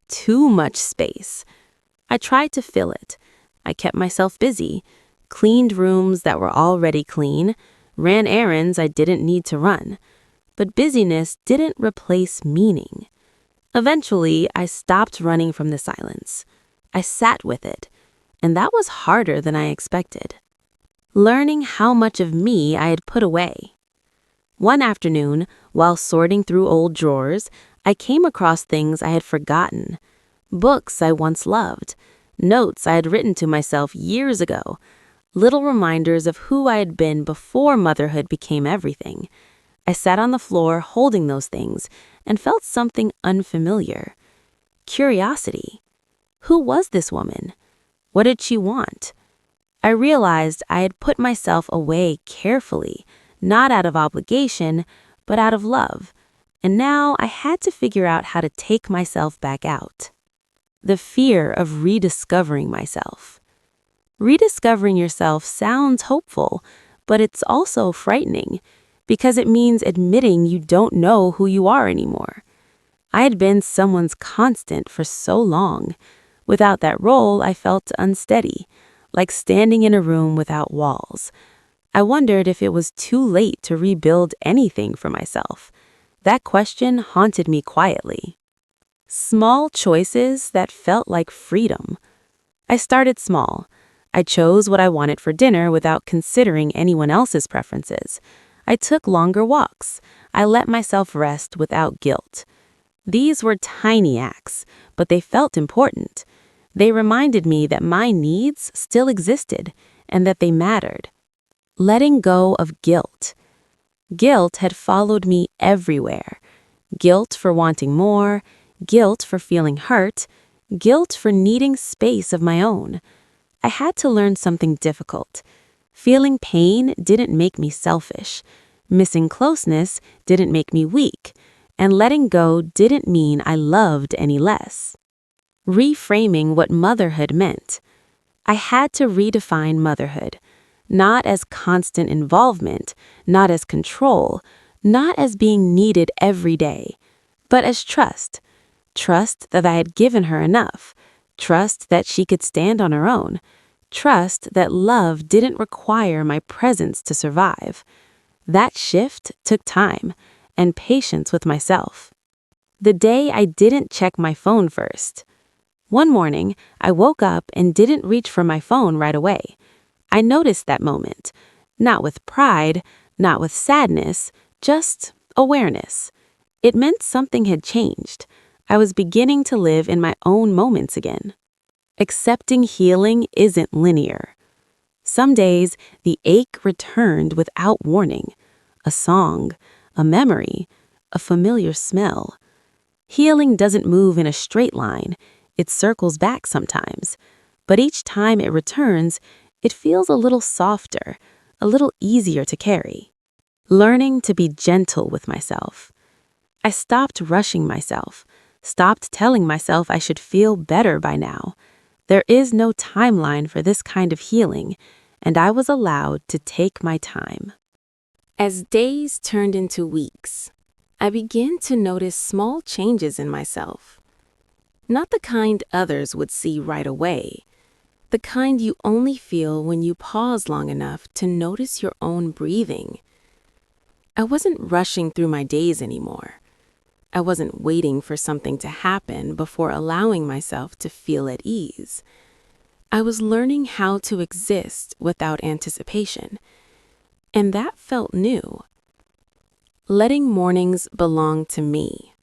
Too much space. I tried to fill it. I kept myself busy, cleaned rooms that were already clean, ran errands I didn't need to run. But busyness didn't replace meaning. Eventually, I stopped running from the silence. I sat with it, and that was harder than I expected. Learning how much of me I had put away. One afternoon, while sorting through old drawers, I came across things I had forgotten. Books I once loved, notes I had written to myself years ago, little reminders of who I had been before motherhood became everything. I sat on the floor holding those things and felt something unfamiliar. Curiosity. Who was this woman? What did she want? I realized I had put myself away carefully, not out of obligation, but out of love, and now I had to figure out how to take myself back out. The fear of rediscovering myself. Rediscovering yourself sounds hopeful, but it's also frightening, because it means admitting you don't know who you are anymore. I had been someone's constant for so long. Without that role, I felt unsteady, like standing in a room without walls. I wondered if it was too late to rebuild anything for myself. That question haunted me quietly. Small choices that felt like freedom. I started small. I chose what I wanted for dinner without considering anyone else's preferences. I took longer walks. I let myself rest without guilt. These were tiny acts, but they felt important. They reminded me that my needs still existed and that they mattered. Letting go of guilt. Guilt had followed me everywhere. Guilt for wanting more, guilt for feeling hurt, guilt for needing space of my own. I had to learn something difficult. Feeling pain didn't make me selfish. Missing closeness didn't make me weak. And letting go didn't mean I loved any less. Reframing what motherhood meant. I had to redefine motherhood, not as constant involvement, not as control, not as being needed every day, but as trust. Trust that I had given her enough. Trust that she could stand on her own. Trust that love didn't require my presence to survive. That shift took time and patience with myself. The day I didn't check my phone first. One morning, I woke up and didn't reach for my phone right away. I noticed that moment, not with pride, not with sadness, just awareness. It meant something had changed. I was beginning to live in my own moments again. Accepting healing isn't linear. Some days, the ache returned without warning. A song, a memory, a familiar smell. Healing doesn't move in a straight line. It circles back sometimes. But each time it returns, it feels a little softer, a little easier to carry. Learning to be gentle with myself. I stopped rushing myself, stopped telling myself I should feel better by now. There is no timeline for this kind of healing, and I was allowed to take my time. As days turned into weeks, I began to notice small changes in myself. Not the kind others would see right away, the kind you only feel when you pause long enough to notice your own breathing. I wasn't rushing through my days anymore. I wasn't waiting for something to happen before allowing myself to feel at ease. I was learning how to exist without anticipation, and that felt new. Letting mornings belong to me.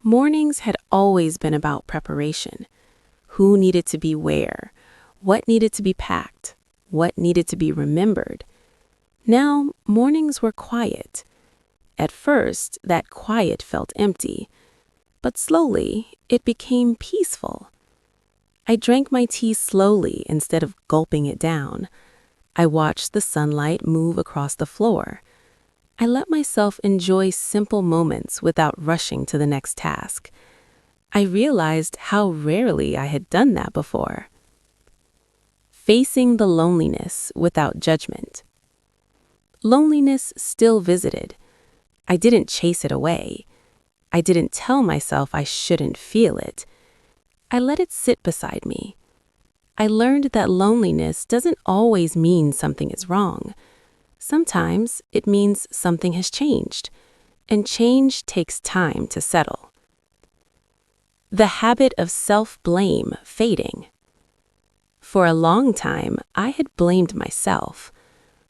Mornings had always been about preparation. Who needed to be where? What needed to be packed? What needed to be remembered? Now, mornings were quiet. At first, that quiet felt empty, but slowly, it became peaceful. I drank my tea slowly instead of gulping it down. I watched the sunlight move across the floor. I let myself enjoy simple moments without rushing to the next task. I realized how rarely I had done that before. Facing the loneliness without judgment. Loneliness still visited. I didn't chase it away. I didn't tell myself I shouldn't feel it. I let it sit beside me. I learned that loneliness doesn't always mean something is wrong. Sometimes it means something has changed, and change takes time to settle. The habit of self-blame fading. For a long time, I had blamed myself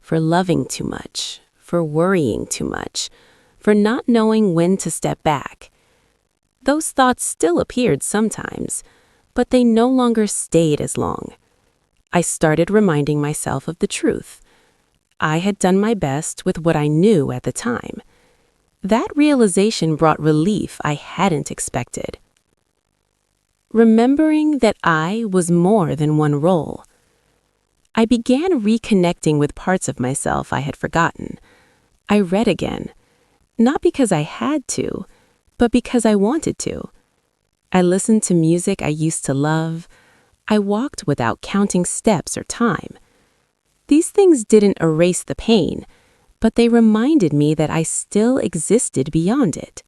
for loving too much, for worrying too much, for not knowing when to step back. Those thoughts still appeared sometimes, but they no longer stayed as long. I started reminding myself of the truth. I had done my best with what I knew at the time. That realization brought relief I hadn't expected. Remembering that I was more than one role. I began reconnecting with parts of myself I had forgotten. I read again, not because I had to, but because I wanted to. I listened to music I used to love. I walked without counting steps or time. These things didn't erase the pain, but they reminded me that I still existed beyond it.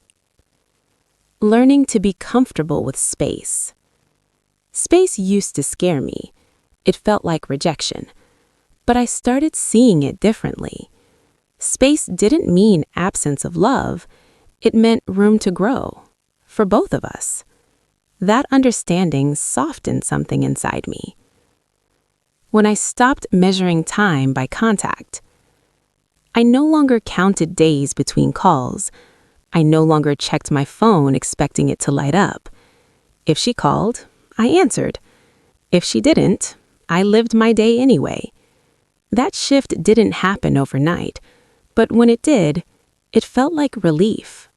Learning to be comfortable with space. Space used to scare me. It felt like rejection. But I started seeing it differently. Space didn't mean absence of love, it meant room to grow, for both of us. That understanding softened something inside me. When I stopped measuring time by contact, I no longer counted days between calls. I no longer checked my phone expecting it to light up. If she called, I answered. If she didn't, I lived my day anyway. That shift didn't happen overnight, but when it did, it felt like relief.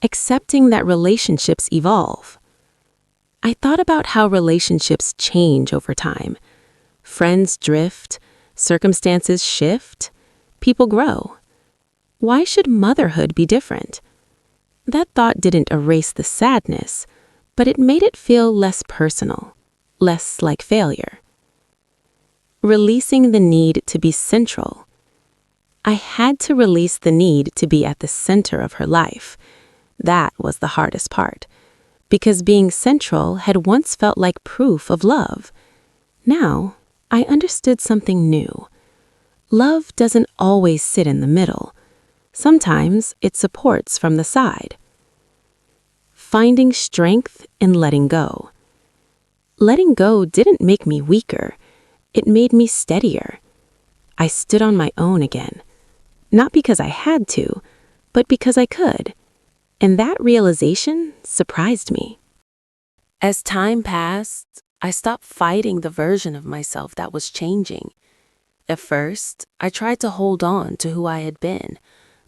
Accepting that relationships evolve. I thought about how relationships change over time. Friends drift, circumstances shift, people grow. Why should motherhood be different? That thought didn't erase the sadness, but it made it feel less personal, less like failure. Releasing the need to be central. I had to release the need to be at the center of her life. That was the hardest part, because being central had once felt like proof of love. Now, I understood something new. Love doesn't always sit in the middle. Sometimes it supports from the side. Finding strength in letting go. Letting go didn't make me weaker. It made me steadier. I stood on my own again. Not because I had to, but because I could. And that realization surprised me. As time passed, I stopped fighting the version of myself that was changing. At first, I tried to hold on to who I had been,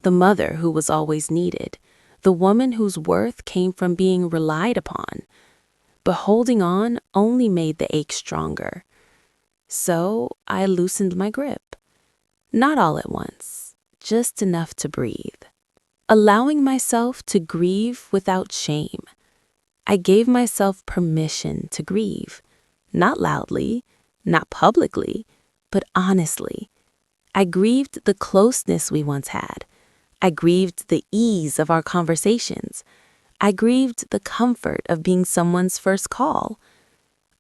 the mother who was always needed, the woman whose worth came from being relied upon. But holding on only made the ache stronger. So I loosened my grip. Not all at once, just enough to breathe. Allowing myself to grieve without shame. I gave myself permission to grieve, not loudly, not publicly, but honestly. I grieved the closeness we once had. I grieved the ease of our conversations. I grieved the comfort of being someone's first call.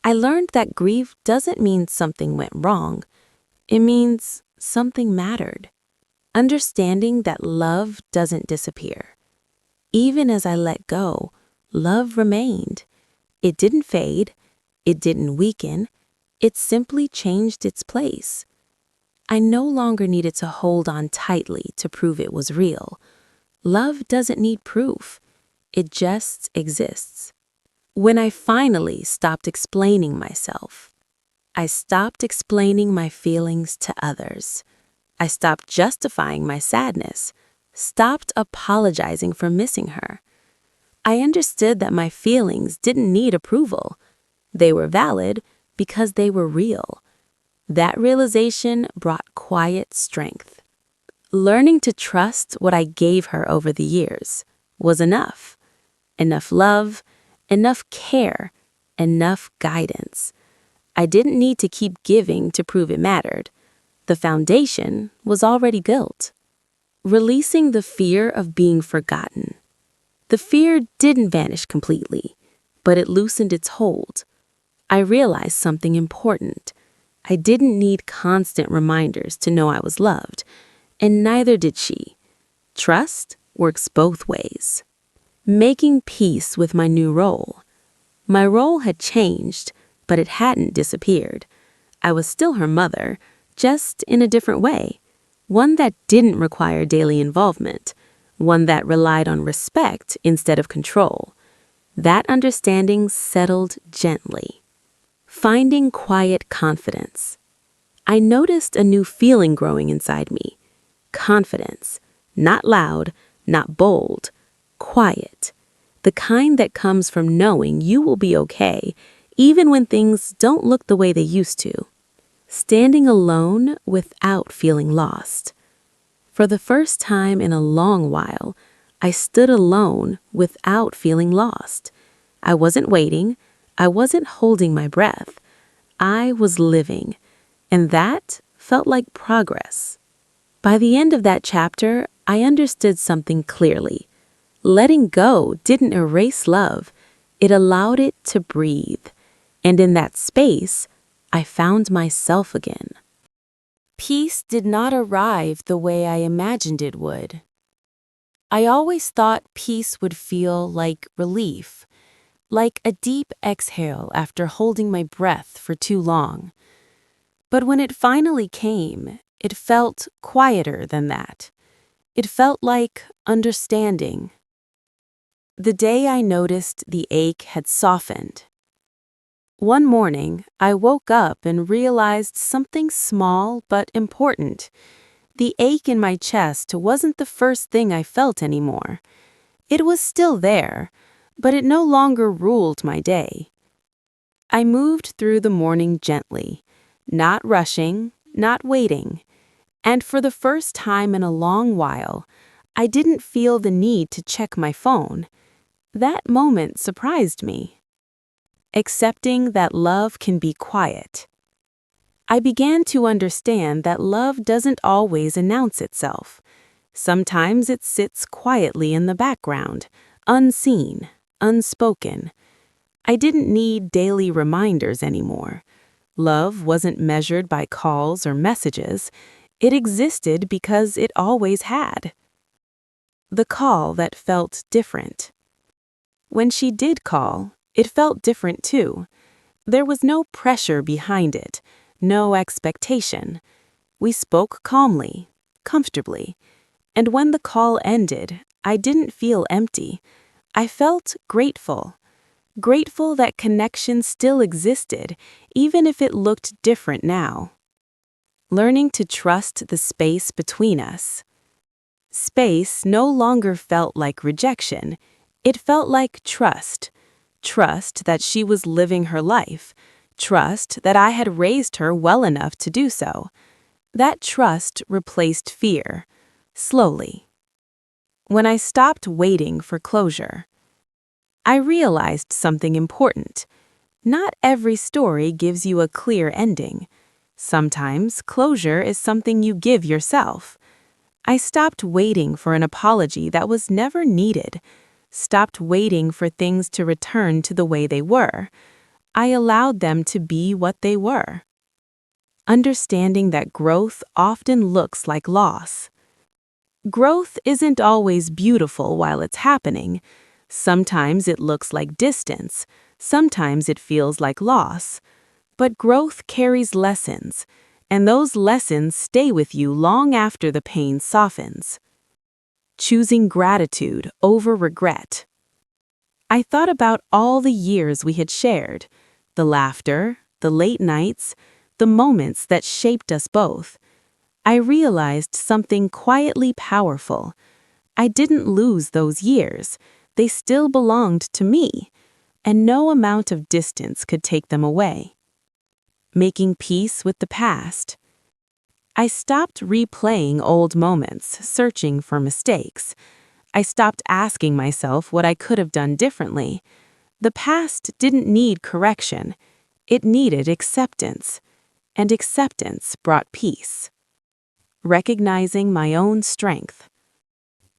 I learned that grief doesn't mean something went wrong. It means something mattered. Understanding that love doesn't disappear. Even as I let go, love remained. It didn't fade. It didn't weaken. It simply changed its place. I no longer needed to hold on tightly to prove it was real. Love doesn't need proof. It just exists. When I finally stopped explaining myself, I stopped explaining my feelings to others. I stopped justifying my sadness, stopped apologizing for missing her. I understood that my feelings didn't need approval. They were valid because they were real. That realization brought quiet strength. Learning to trust what I gave her over the years was enough. Enough love, enough care, enough guidance. I didn't need to keep giving to prove it mattered. The foundation was already built. Releasing the fear of being forgotten. The fear didn't vanish completely, but it loosened its hold. I realized something important. I didn't need constant reminders to know I was loved, and neither did she. Trust works both ways. Making peace with my new role. My role had changed, but it hadn't disappeared. I was still her mother, just in a different way. One that didn't require daily involvement. One that relied on respect instead of control. That understanding settled gently. Finding quiet confidence. I noticed a new feeling growing inside me. Confidence. Not loud, not bold. Quiet. The kind that comes from knowing you will be okay, even when things don't look the way they used to. Standing alone without feeling lost. For the first time in a long while, I stood alone without feeling lost. I wasn't waiting. I wasn't holding my breath. I was living, and that felt like progress. By the end of that chapter, I understood something clearly. Letting go didn't erase love. It allowed it to breathe. And in that space, I found myself again. Peace did not arrive the way I imagined it would. I always thought peace would feel like relief, like a deep exhale after holding my breath for too long. But when it finally came, it felt quieter than that. It felt like understanding. The day I noticed the ache had softened. One morning, I woke up and realized something small but important. The ache in my chest wasn't the first thing I felt anymore. It was still there, but it no longer ruled my day. I moved through the morning gently, not rushing, not waiting. And for the first time in a long while, I didn't feel the need to check my phone. That moment surprised me. Accepting that love can be quiet. I began to understand that love doesn't always announce itself. Sometimes it sits quietly in the background, unseen, unspoken. I didn't need daily reminders anymore. Love wasn't measured by calls or messages. It existed because it always had. The call that felt different. When she did call, it felt different too. There was no pressure behind it, no expectation. We spoke calmly, comfortably, and when the call ended, I didn't feel empty. I felt grateful. Grateful that connection still existed, even if it looked different now. Learning to trust the space between us. Space no longer felt like rejection. It felt like trust. Trust that she was living her life. Trust that I had raised her well enough to do so. That trust replaced fear, slowly. When I stopped waiting for closure, I realized something important. Not every story gives you a clear ending. Sometimes closure is something you give yourself. I stopped waiting for an apology that was never needed. Stopped waiting for things to return to the way they were. I allowed them to be what they were. Understanding that growth often looks like loss. Growth isn't always beautiful while it's happening. Sometimes it looks like distance. Sometimes it feels like loss. But growth carries lessons, and those lessons stay with you long after the pain softens. Choosing gratitude over regret. I thought about all the years we had shared, the laughter, the late nights, the moments that shaped us both. I realized something quietly powerful. I didn't lose those years. They still belonged to me, and no amount of distance could take them away. Making peace with the past. I stopped replaying old moments, searching for mistakes. I stopped asking myself what I could have done differently. The past didn't need correction. It needed acceptance. And acceptance brought peace. Recognizing my own strength.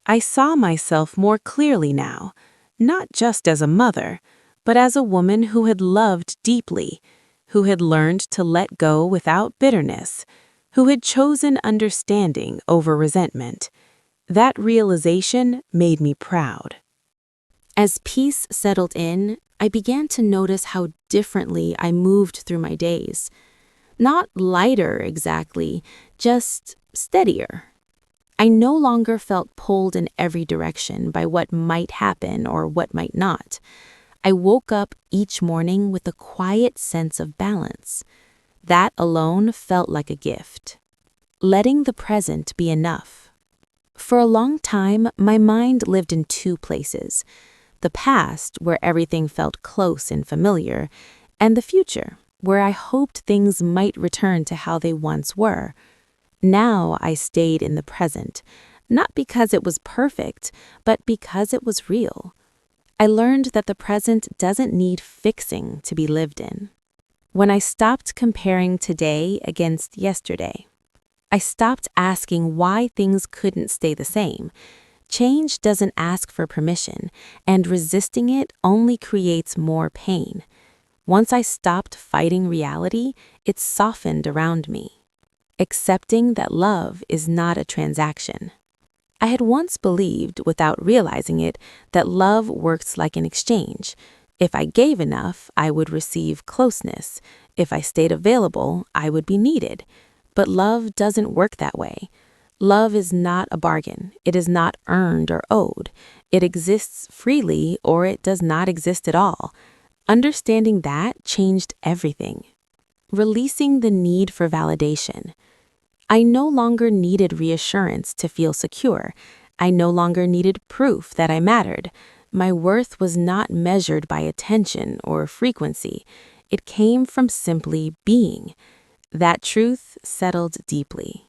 I saw myself more clearly now, not just as a mother, but as a woman who had loved deeply, who had learned to let go without bitterness, who had chosen understanding over resentment. That realization made me proud. As peace settled in, I began to notice how differently I moved through my days. Not lighter exactly, just steadier. I no longer felt pulled in every direction by what might happen or what might not. I woke up each morning with a quiet sense of balance. That alone felt like a gift. Letting the present be enough. For a long time, my mind lived in two places. The past, where everything felt close and familiar, and the future, where I hoped things might return to how they once were. Now I stayed in the present, not because it was perfect, but because it was real. I learned that the present doesn't need fixing to be lived in. When I stopped comparing today against yesterday, I stopped asking why things couldn't stay the same. Change doesn't ask for permission, and resisting it only creates more pain. Once I stopped fighting reality, it softened around me. Accepting that love is not a transaction. I had once believed, without realizing it, that love works like an exchange. If I gave enough, I would receive closeness. If I stayed available, I would be needed. But love doesn't work that way. Love is not a bargain. It is not earned or owed. It exists freely or it does not exist at all. Understanding that changed everything. Releasing the need for validation. I no longer needed reassurance to feel secure. I no longer needed proof that I mattered. My worth was not measured by attention or frequency. It came from simply being. That truth settled deeply.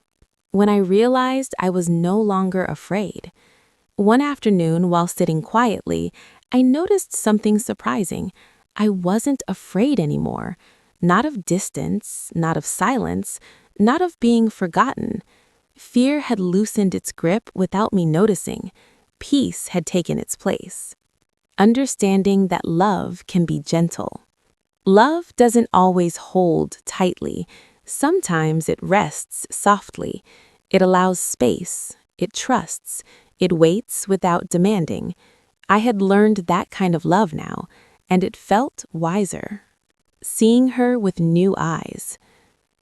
When I realized I was no longer afraid. One afternoon, while sitting quietly, I noticed something surprising. I wasn't afraid anymore. Not of distance, not of silence, not of being forgotten. Fear had loosened its grip without me noticing. Peace had taken its place. Understanding that love can be gentle. Love doesn't always hold tightly. Sometimes it rests softly. It allows space. It trusts. It waits without demanding. I had learned that kind of love now, and it felt wiser. Seeing her with new eyes.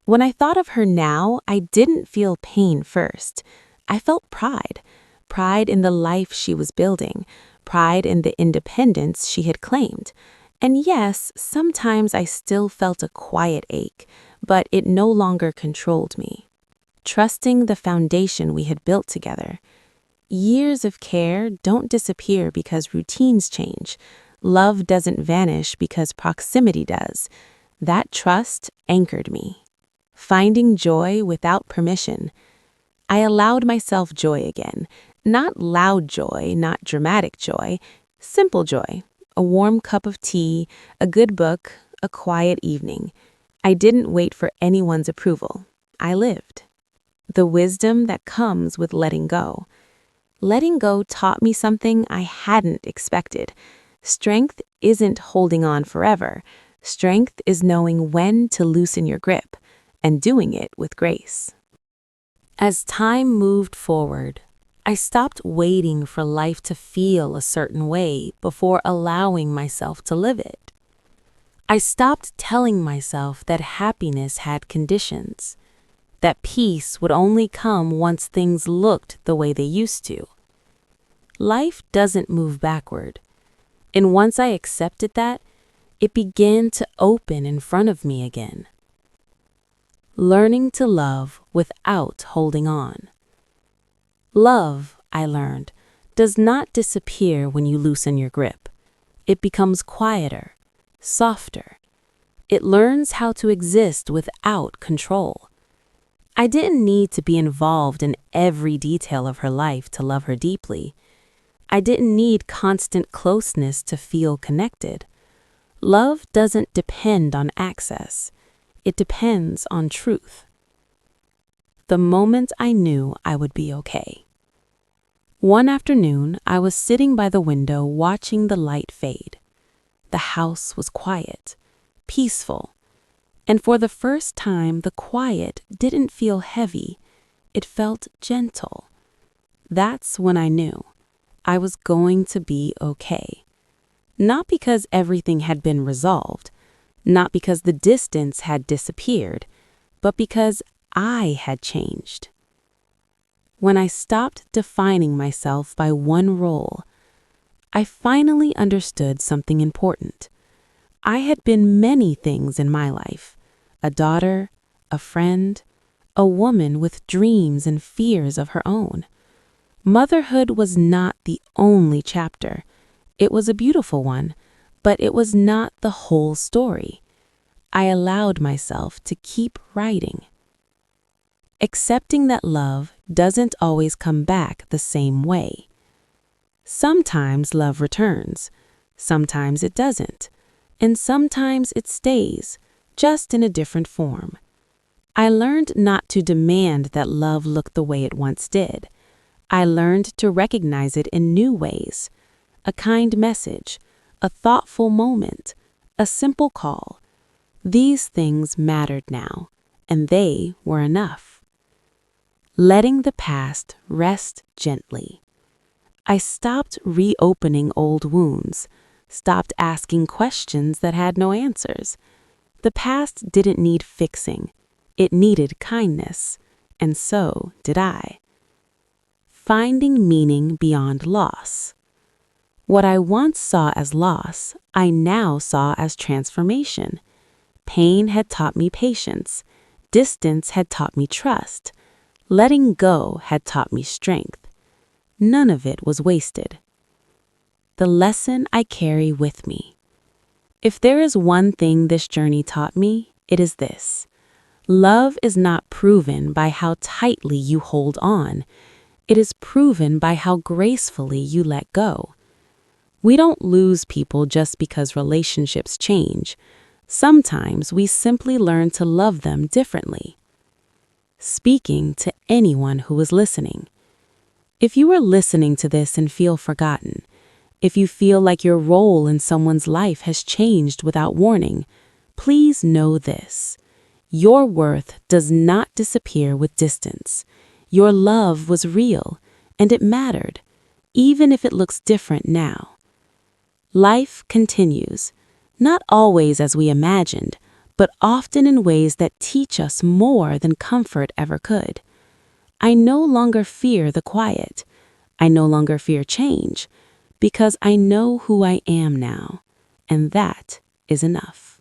When I thought of her now, I didn't feel pain first. I felt pride. Pride in the life she was building. Pride in the independence she had claimed. And yes, sometimes I still felt a quiet ache, but it no longer controlled me. Trusting the foundation we had built together. Years of care don't disappear because routines change. Love doesn't vanish because proximity does. That trust anchored me. Finding joy without permission. I allowed myself joy again. Not loud joy, not dramatic joy. Simple joy. A warm cup of tea, a good book, a quiet evening. I didn't wait for anyone's approval. I lived. The wisdom that comes with letting go. Letting go taught me something I hadn't expected. Strength isn't holding on forever. Strength is knowing when to loosen your grip and doing it with grace. As time moved forward, I stopped waiting for life to feel a certain way before allowing myself to live it. I stopped telling myself that happiness had conditions, that peace would only come once things looked the way they used to. Life doesn't move backward, and once I accepted that, it began to open in front of me again. Learning to love without holding on. Love, I learned, does not disappear when you loosen your grip. It becomes quieter, softer. It learns how to exist without control. I didn't need to be involved in every detail of her life to love her deeply. I didn't need constant closeness to feel connected. Love doesn't depend on access. It depends on truth. The moment I knew I would be okay. One afternoon, I was sitting by the window watching the light fade. The house was quiet, peaceful, and for the first time, the quiet didn't feel heavy. It felt gentle. That's when I knew I was going to be okay. Not because everything had been resolved, not because the distance had disappeared, but because I had changed. When I stopped defining myself by one role, I finally understood something important. I had been many things in my life: a daughter, a friend, a woman with dreams and fears of her own. Motherhood was not the only chapter. It was a beautiful one, but it was not the whole story. I allowed myself to keep writing. Accepting that love doesn't always come back the same way. Sometimes love returns, sometimes it doesn't, and sometimes it stays, just in a different form. I learned not to demand that love look the way it once did. I learned to recognize it in new ways. A kind message, a thoughtful moment, a simple call. These things mattered now, and they were enough. letting the past rest gently. I stopped reopening old wounds, stopped asking questions that had no answers. The past didn't need fixing. It needed kindness, and so did I. Finding meaning beyond loss. What I once saw as loss, I now saw as transformation. Pain had taught me patience. Distance had taught me trust. Letting go had taught me strength. None of it was wasted. The lesson I carry with me. If there is one thing this journey taught me, it is this. Love is not proven by how tightly you hold on. It is proven by how gracefully you let go. We don't lose people just because relationships change. Sometimes we simply learn to love them differently. Speaking to anyone who is listening. If you are listening to this and feel forgotten, if you feel like your role in someone's life has changed without warning, please know this. Your worth does not disappear with distance. Your love was real, and it mattered, even if it looks different now. Life continues, not always as we imagined, but often in ways that teach us more than comfort ever could. I no longer fear the quiet. I no longer fear change, because I know who I am now, and that is enough.